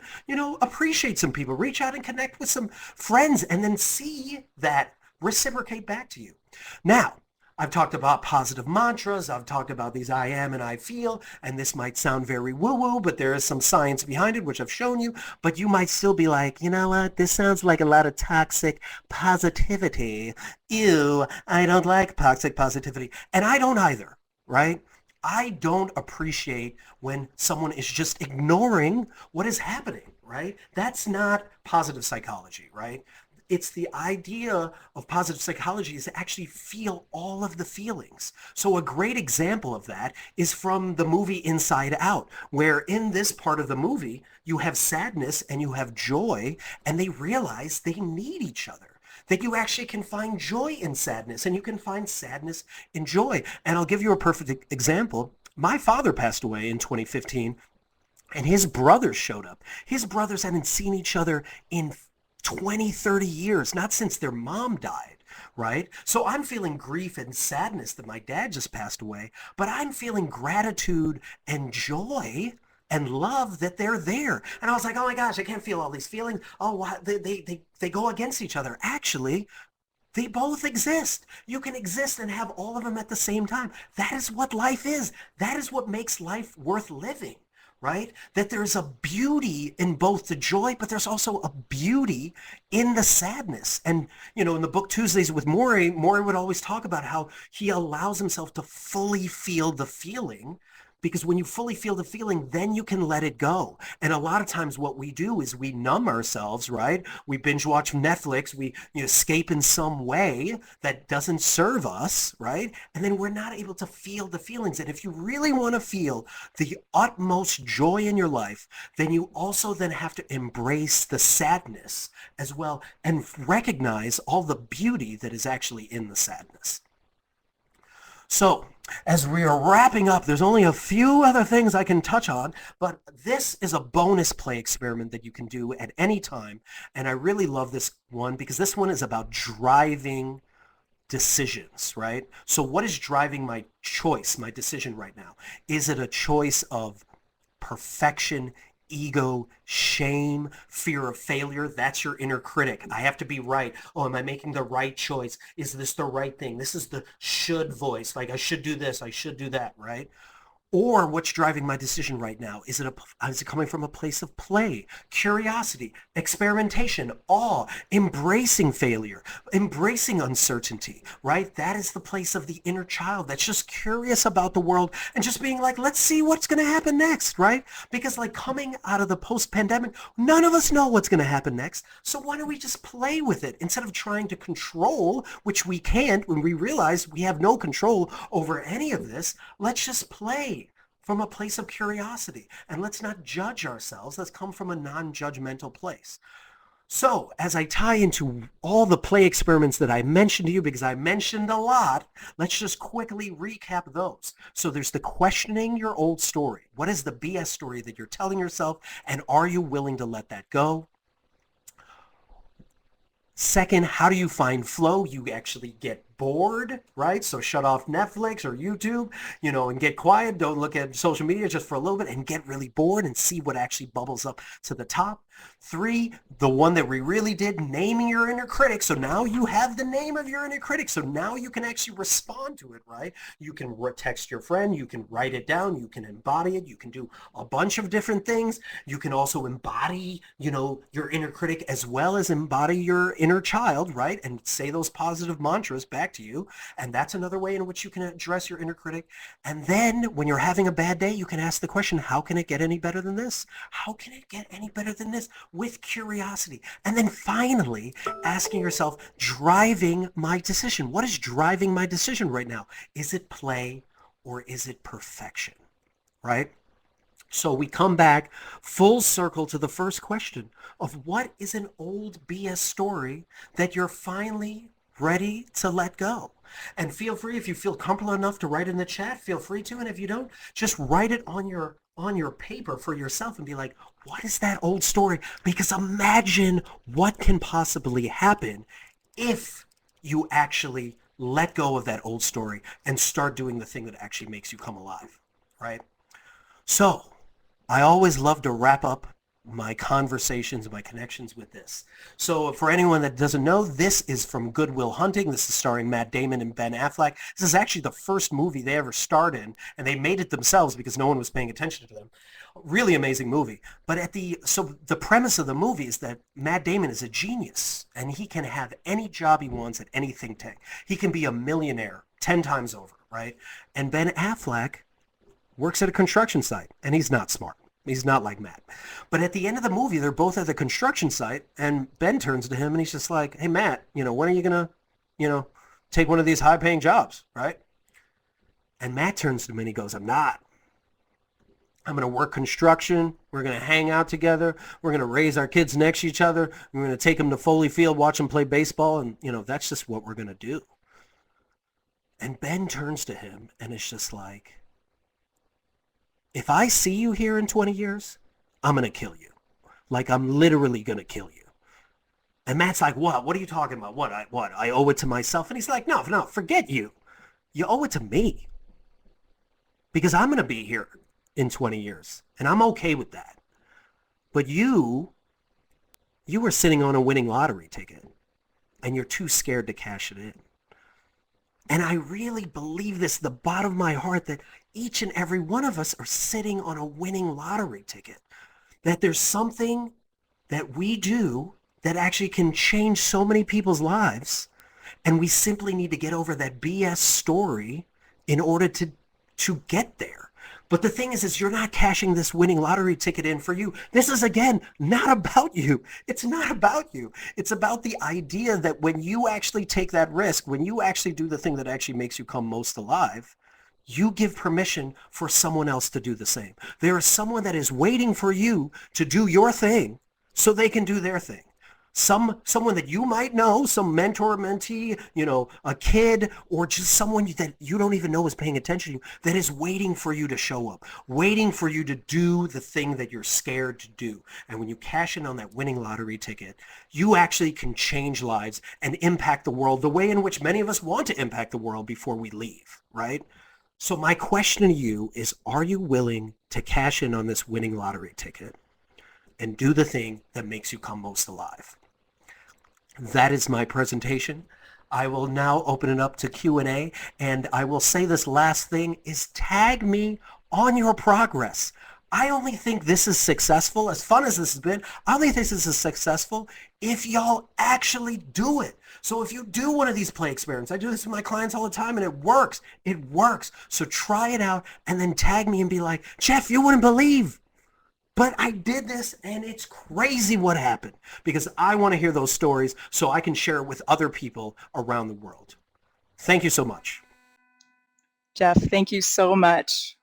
appreciate some people, reach out and connect with some friends, and then see that reciprocate back to you. Now, I've talked about positive mantras. I've talked about these I am and I feel, and this might sound very woo-woo, but there is some science behind it, which I've shown you, but you might still be like, you know what, this sounds like a lot of toxic positivity. Ew, I don't like toxic positivity. And I don't either, right? I don't appreciate when someone is just ignoring what is happening, right? That's not positive psychology, right? It's the idea of positive psychology is to actually feel all of the feelings. So a great example of that is from the movie Inside Out, where in this part of the movie, you have sadness and you have joy, and they realize they need each other. That you actually can find joy in sadness and you can find sadness in joy. And I'll give you a perfect example. My father passed away in 2015 and his brothers showed up. His brothers hadn't seen each other in 20, 30 years, not since their mom died, right? So I'm feeling grief and sadness that my dad just passed away, but I'm feeling gratitude and joy and love that they're there. And I was like, oh my gosh, I can't feel all these feelings. Oh, why? They go against each other. Actually, they both exist. You can exist and have all of them at the same time. That is what life is. That is what makes life worth living, right? That there's a beauty in both the joy, but there's also a beauty in the sadness. And, you know, in the book Tuesdays with Maury would always talk about how he allows himself to fully feel the feeling, because when you fully feel the feeling, then you can let it go. And a lot of times what we do is we numb ourselves, right? We binge watch Netflix, we escape in some way that doesn't serve us, right? And then we're not able to feel the feelings. And if you really want to feel the utmost joy in your life, then you also then have to embrace the sadness as well and recognize all the beauty that is actually in the sadness. So, as we are wrapping up, there's only a few other things I can touch on, but this is a bonus play experiment that you can do at any time. And I really love this one because this one is about driving decisions, right? So what is driving my choice, my decision right now? Is it a choice of perfection, ego, shame, fear of failure? That's your inner critic. I have to be right. Oh, am I making the right choice? Is this the right thing? This is the should voice. Like I should do this, I should do that, right? Or what's driving my decision right now? Is it coming from a place of play, curiosity, experimentation, awe, embracing failure, embracing uncertainty, right? That is the place of the inner child that's just curious about the world and just being like, let's see what's going to happen next, right? Because like coming out of the post-pandemic, none of us know what's going to happen next. So why don't we just play with it instead of trying to control, which we can't when we realize we have no control over any of this. Let's just play from a place of curiosity, and let's not judge ourselves. Let's come from a non-judgmental place. So as I tie into all the play experiments that I mentioned to you, because I mentioned a lot, let's just quickly recap those. So there's the questioning your old story. What is the BS story that you're telling yourself, and are you willing to let that go? Second, how do you find flow? You actually get bored, right? So shut off Netflix or YouTube, and get quiet. Don't look at social media just for a little bit and get really bored and see what actually bubbles up to the top. 3, the one that we really did, naming your inner critic. So now you have the name of your inner critic. So now you can actually respond to it, right? You can text your friend, you can write it down, you can embody it, you can do a bunch of different things. You can also embody, your inner critic as well as embody your inner child, right? And say those positive mantras back to you. And that's another way in which you can address your inner critic. And then when you're having a bad day, you can ask the question, how can it get any better than this? How can it get any better than this? With curiosity. And then finally, asking yourself, driving my decision. What is driving my decision right now? Is it play or is it perfection, right? So we come back full circle to the first question of what is an old BS story that you're finally ready to let go? And feel free, if you feel comfortable enough to write in the chat, feel free to. And if you don't, just write it on your paper for yourself and be like, what is that old story? Because imagine what can possibly happen if you actually let go of that old story and start doing the thing that actually makes you come alive, right? So I always love to wrap up my conversations, my connections with this. So for anyone that doesn't know, this is from Good Will Hunting. This is starring Matt Damon and Ben Affleck. This is actually the first movie they ever starred in, and they made it themselves because no one was paying attention to them. Really amazing movie. But so the premise of the movie is that Matt Damon is a genius, and he can have any job he wants at any think tank. He can be a millionaire 10 times over, right? And Ben Affleck works at a construction site, and he's not smart. He's not like Matt. But at the end of the movie, they're both at the construction site, and Ben turns to him and he's just like, hey, Matt, when are you going to, take one of these high-paying jobs, right? And Matt turns to him and he goes, I'm not. I'm going to work construction. We're going to hang out together. We're going to raise our kids next to each other. We're going to take them to Foley Field, watch them play baseball, and, that's just what we're going to do. And Ben turns to him and it's just like, if I see you here in 20 years, I'm going to kill you. Like, I'm literally going to kill you. And Matt's like, what? What are you talking about? What? I owe it to myself? And he's like, no, forget you. You owe it to me. Because I'm going to be here in 20 years. And I'm okay with that. But you were sitting on a winning lottery ticket. And you're too scared to cash it in. And I really believe this, the bottom of my heart, that each and every one of us are sitting on a winning lottery ticket. That there's something that we do that actually can change so many people's lives. And we simply need to get over that BS story in order to get there. But the thing is you're not cashing this winning lottery ticket in for you. This is, again, not about you. It's not about you. It's about the idea that when you actually take that risk, when you actually do the thing that actually makes you come most alive, you give permission for someone else to do the same. There is someone that is waiting for you to do your thing so they can do their thing. Someone that you might know, some mentor, mentee, a kid, or just someone that you don't even know is paying attention to you, that is waiting for you to show up, waiting for you to do the thing that you're scared to do. And when you cash in on that winning lottery ticket, you actually can change lives and impact the world the way in which many of us want to impact the world before we leave, right? So my question to you is, are you willing to cash in on this winning lottery ticket and do the thing that makes you come most alive? That is my presentation. I will now open it up to Q&A, and I will say this last thing is tag me on your progress. I only think this is successful, as fun as this has been, I only think this is successful if y'all actually do it. So if you do one of these play experiments, I do this with my clients all the time and it works. It works. So try it out and then tag me and be like, Jeff, you wouldn't believe. But I did this and it's crazy what happened, because I want to hear those stories so I can share it with other people around the world. Thank you so much. Jeff, thank you so much.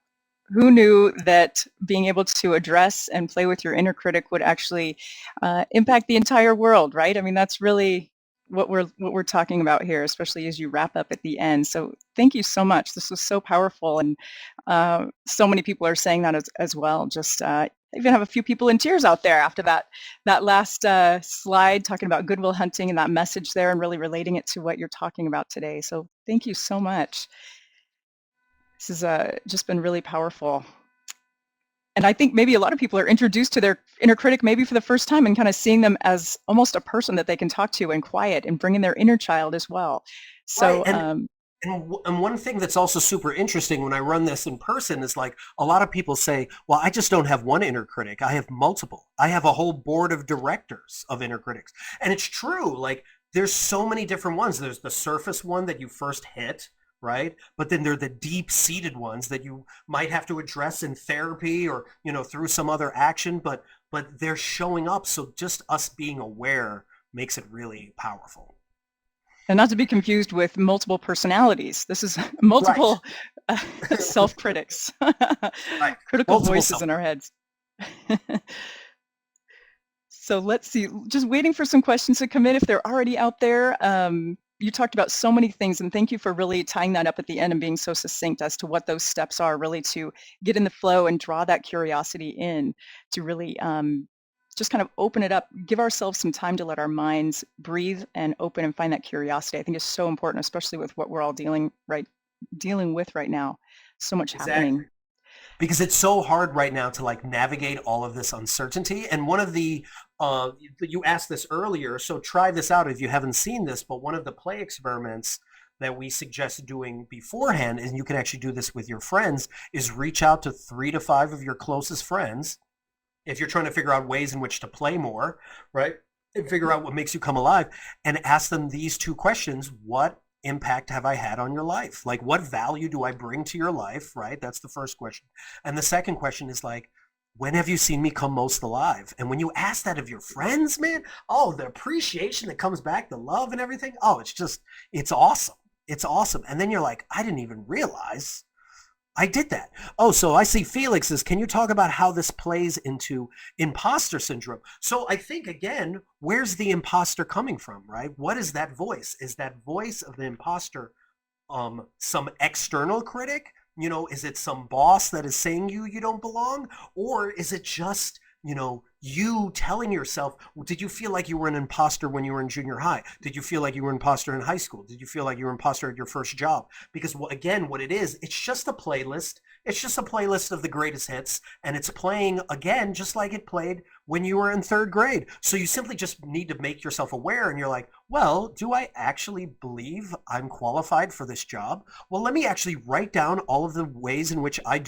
Who knew that being able to address and play with your inner critic would actually impact the entire world, right? I mean, that's really what we're talking about here, especially as you wrap up at the end. So thank you so much. This was so powerful, and so many people are saying that as well. Just even have a few people in tears out there after that last slide talking about Goodwill Hunting and that message there, and really relating it to what you're talking about today. So thank you so much. This has just been really powerful. And I think maybe a lot of people are introduced to their inner critic maybe for the first time, and kind of seeing them as almost a person that they can talk to and quiet, and bring in their inner child as well. So, right. And one thing that's also super interesting when I run this in person is, like, a lot of people say, well, I just don't have one inner critic. I have multiple. I have a whole board of directors of inner critics. And it's true. Like, there's so many different ones. There's the surface one that you first hit, right? But then there are the deep-seated ones that you might have to address in therapy or, through some other action, but they're showing up. So just us being aware makes it really powerful. And not to be confused with multiple personalities. This is multiple self-critics, right. Critical voices in our heads. So let's see, just waiting for some questions to come in if they're already out there. You talked about so many things, and thank you for really tying that up at the end and being so succinct as to what those steps are, really to get in the flow and draw that curiosity in, to really just kind of open it up, give ourselves some time to let our minds breathe and open and find that curiosity. I think is so important, especially with what we're all dealing with right now. So much happening. Because it's so hard right now to, like, navigate all of this uncertainty. And one of the, you asked this earlier, so try this out if you haven't seen this, but one of the play experiments that we suggest doing beforehand, and you can actually do this with your friends, is reach out to 3 to 5 of your closest friends if you're trying to figure out ways in which to play more, right? And figure out what makes you come alive, and ask them these 2 questions. What impact have I had on your life? Like, what value do I bring to your life, right? That's the first question. And the second question is, like, when have you seen me come most alive? And when you ask that of your friends, man, oh, the appreciation that comes back, the love and everything, oh, it's awesome. It's awesome. And then you're like, I didn't even realize I did that. Oh, so I see Felix says, can you talk about how this plays into imposter syndrome? So I think, again, where's the imposter coming from, right? What is that voice? Is that voice of the imposter some external critic? Is it some boss that is saying you don't belong? Or is it just, you telling yourself, did you feel like you were an imposter when you were in junior high? Did you feel like you were an imposter in high school? Did you feel like you were an imposter at your first job? Because again, what it is, it's just a playlist. It's just a playlist of the greatest hits, and it's playing again, just like it played when you were in third grade. So you simply just need to make yourself aware, and you're like, well, do I actually believe I'm qualified for this job? Well, let me actually write down all of the ways in which I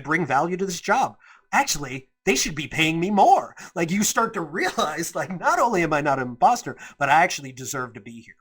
bring value to this job. Actually, they should be paying me more. Like, you start to realize, like, not only am I not an imposter, but I actually deserve to be here.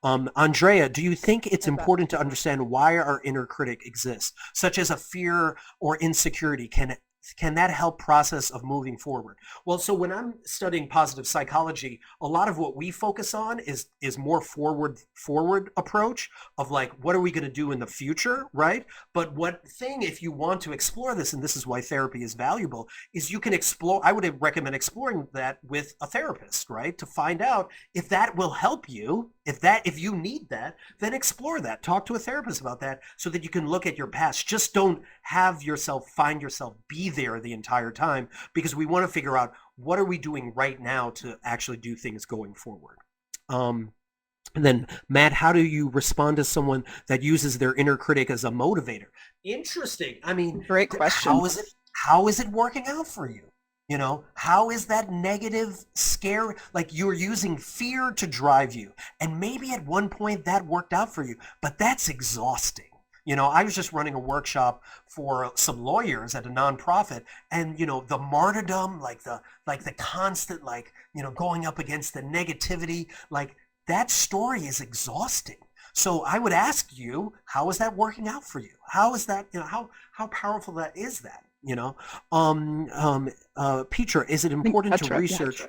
Andrea, do you think it's important to understand why our inner critic exists, such as a fear or insecurity? Can that help process of moving forward? Well, so when I'm studying positive psychology, a lot of what we focus on is more forward approach of like, what are we going to do in the future, right? But if you want to explore this, and this is why therapy is valuable, is you can explore, I would recommend exploring that with a therapist, right? To find out if that will help you. If you need that, then explore that. Talk to a therapist about that so that you can look at your past. Just don't find yourself be there the entire time, because we want to figure out what are we doing right now to actually do things going forward. And then, Matt, how do you respond to someone that uses their inner critic as a motivator? Interesting. I mean, great question. How is it working out for you? How is that negative scare? Like, you're using fear to drive you. And maybe at one point that worked out for you, but that's exhausting. I was just running a workshop for some lawyers at a nonprofit, and, the martyrdom, like the constant, going up against the negativity, like that story is exhausting. So I would ask you, how is that working out for you? How is that, how powerful that is that? Petra, is it important to research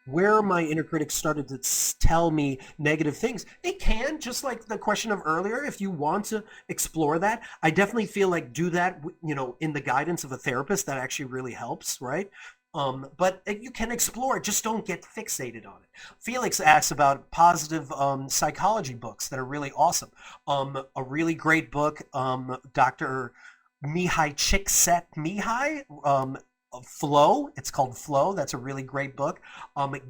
where my inner critic started to tell me negative things? It can, just like the question of earlier, if you want to explore that. I definitely feel like do that, in the guidance of a therapist. That actually really helps, right? But you can explore it, just don't get fixated on it. Felix asks about positive psychology books that are really awesome. A really great book, Dr. Mihai Csikszentmihalyi, Flow. It's called Flow. That's a really great book.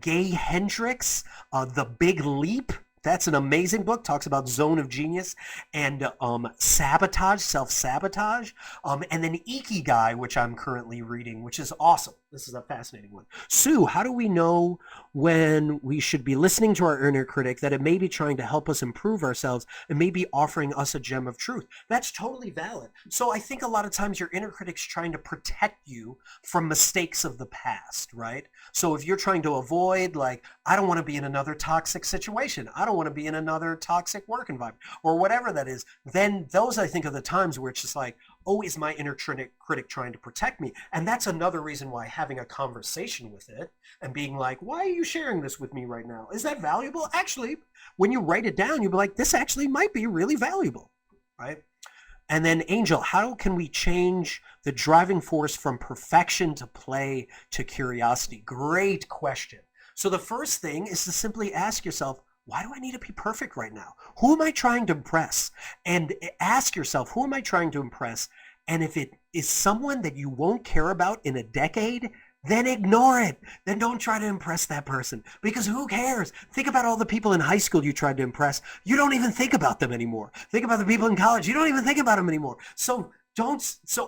Gay Hendricks, The Big Leap. That's an amazing book. Talks about zone of genius and sabotage, self-sabotage. And then Ikigai, which I'm currently reading, which is awesome. This is a fascinating one. Sue, how do we know when we should be listening to our inner critic, that it may be trying to help us improve ourselves and maybe offering us a gem of truth? That's totally valid. So I think a lot of times your inner critic's trying to protect you from mistakes of the past, right? So if you're trying to avoid, like, I don't want to be in another toxic situation, I don't want to be in another toxic work environment, or whatever that is, then those, I think, are the times where it's just like, oh, is my inner critic trying to protect me? And that's another reason why having a conversation with it and being like, why are you sharing this with me right now? Is that valuable? Actually, when you write it down, you'll be like, this actually might be really valuable, right? And then Angel, how can we change the driving force from perfection to play to curiosity? Great question. So the first thing is to simply ask yourself, why do I need to be perfect right now? Who am I trying to impress? And ask yourself, who am I trying to impress? And if it is someone that you won't care about in a decade, then ignore it. Then don't try to impress that person, because who cares? Think about all the people in high school you tried to impress. You don't even think about them anymore. Think about the people in college. You don't even think about them anymore. So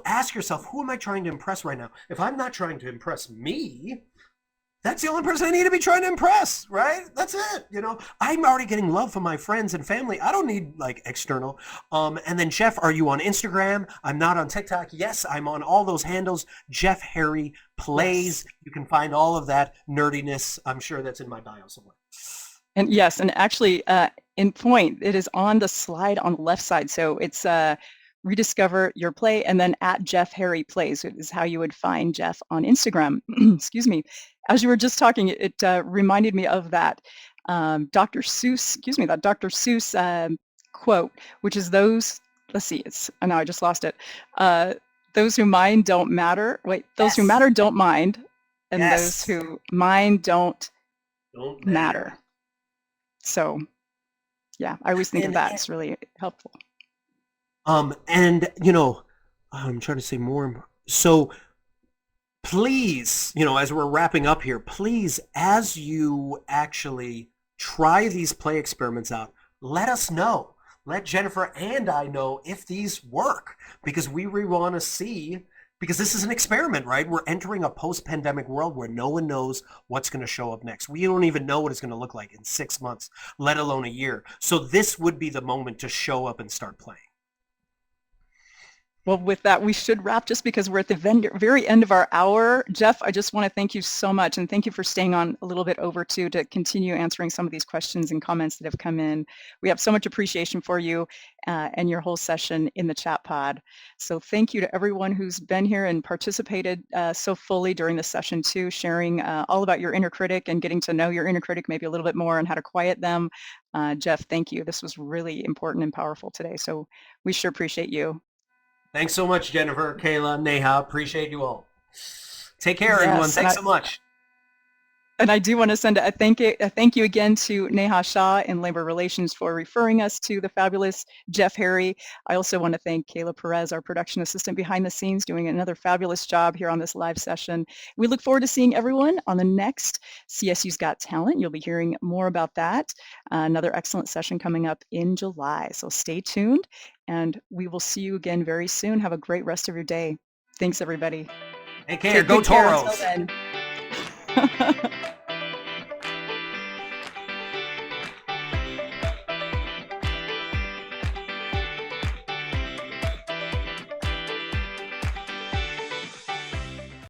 ask yourself, who am I trying to impress right now? If I'm not trying to impress me, that's the only person I need to be trying to impress, right? That's it. I'm already getting love from my friends and family. I don't need external. And then Jeff, are you on Instagram? I'm not on TikTok. Yes, I'm on all those handles. Jeff Harry Plays. Yes. You can find all of that nerdiness. I'm sure that's in my bio somewhere. And yes, and actually, in point, it is on the slide on the left side. So it's rediscover your play, and then at Jeff Harry Plays is how you would find Jeff on Instagram. Excuse me. As you were just talking, it reminded me of that Dr. Seuss, that Dr. Seuss quote, which is those, let's see, now I just lost it. Those who mind don't matter. Wait, those who matter don't mind, and those who mind don't matter. So, yeah, I always think of that. It's really helpful. And, you know, I'm trying to say more. So please, you know, as we're wrapping up here, please, as you actually try these play experiments out, let us know. Let Jennifer and I know if these work, because we really want to see, because this is an experiment, right? We're entering a post-pandemic world where no one knows what's going to show up next. We don't even know what it's going to look like in 6 months, let alone a year. So this would be the moment to show up and start playing. Well, with that, we should wrap just because we're at the very end of our hour. Jeff, I just want to thank you so much, and thank you for staying on a little bit over too to continue answering some of these questions and comments that have come in. We have so much appreciation for you and your whole session in the chat pod. So thank you to everyone who's been here and participated so fully during the session too, sharing all about your inner critic and getting to know your inner critic maybe a little bit more and how to quiet them. Jeff, thank you. This was really important and powerful today. So we sure appreciate you. Thanks so much, Jennifer, Kayla, Neha. Appreciate you all. Take care, everyone. Thanks so much. And I do want to send a thank you again to Neha Shah in Labor Relations for referring us to the fabulous Jeff Harry. I also want to thank Kayla Perez, our production assistant behind the scenes, doing another fabulous job here on this live session. We look forward to seeing everyone on the next CSU's Got Talent. You'll be hearing more about that. Another excellent session coming up in July. So stay tuned, and we will see you again very soon. Have a great rest of your day. Thanks, everybody. Take care. Go Toros. Until then.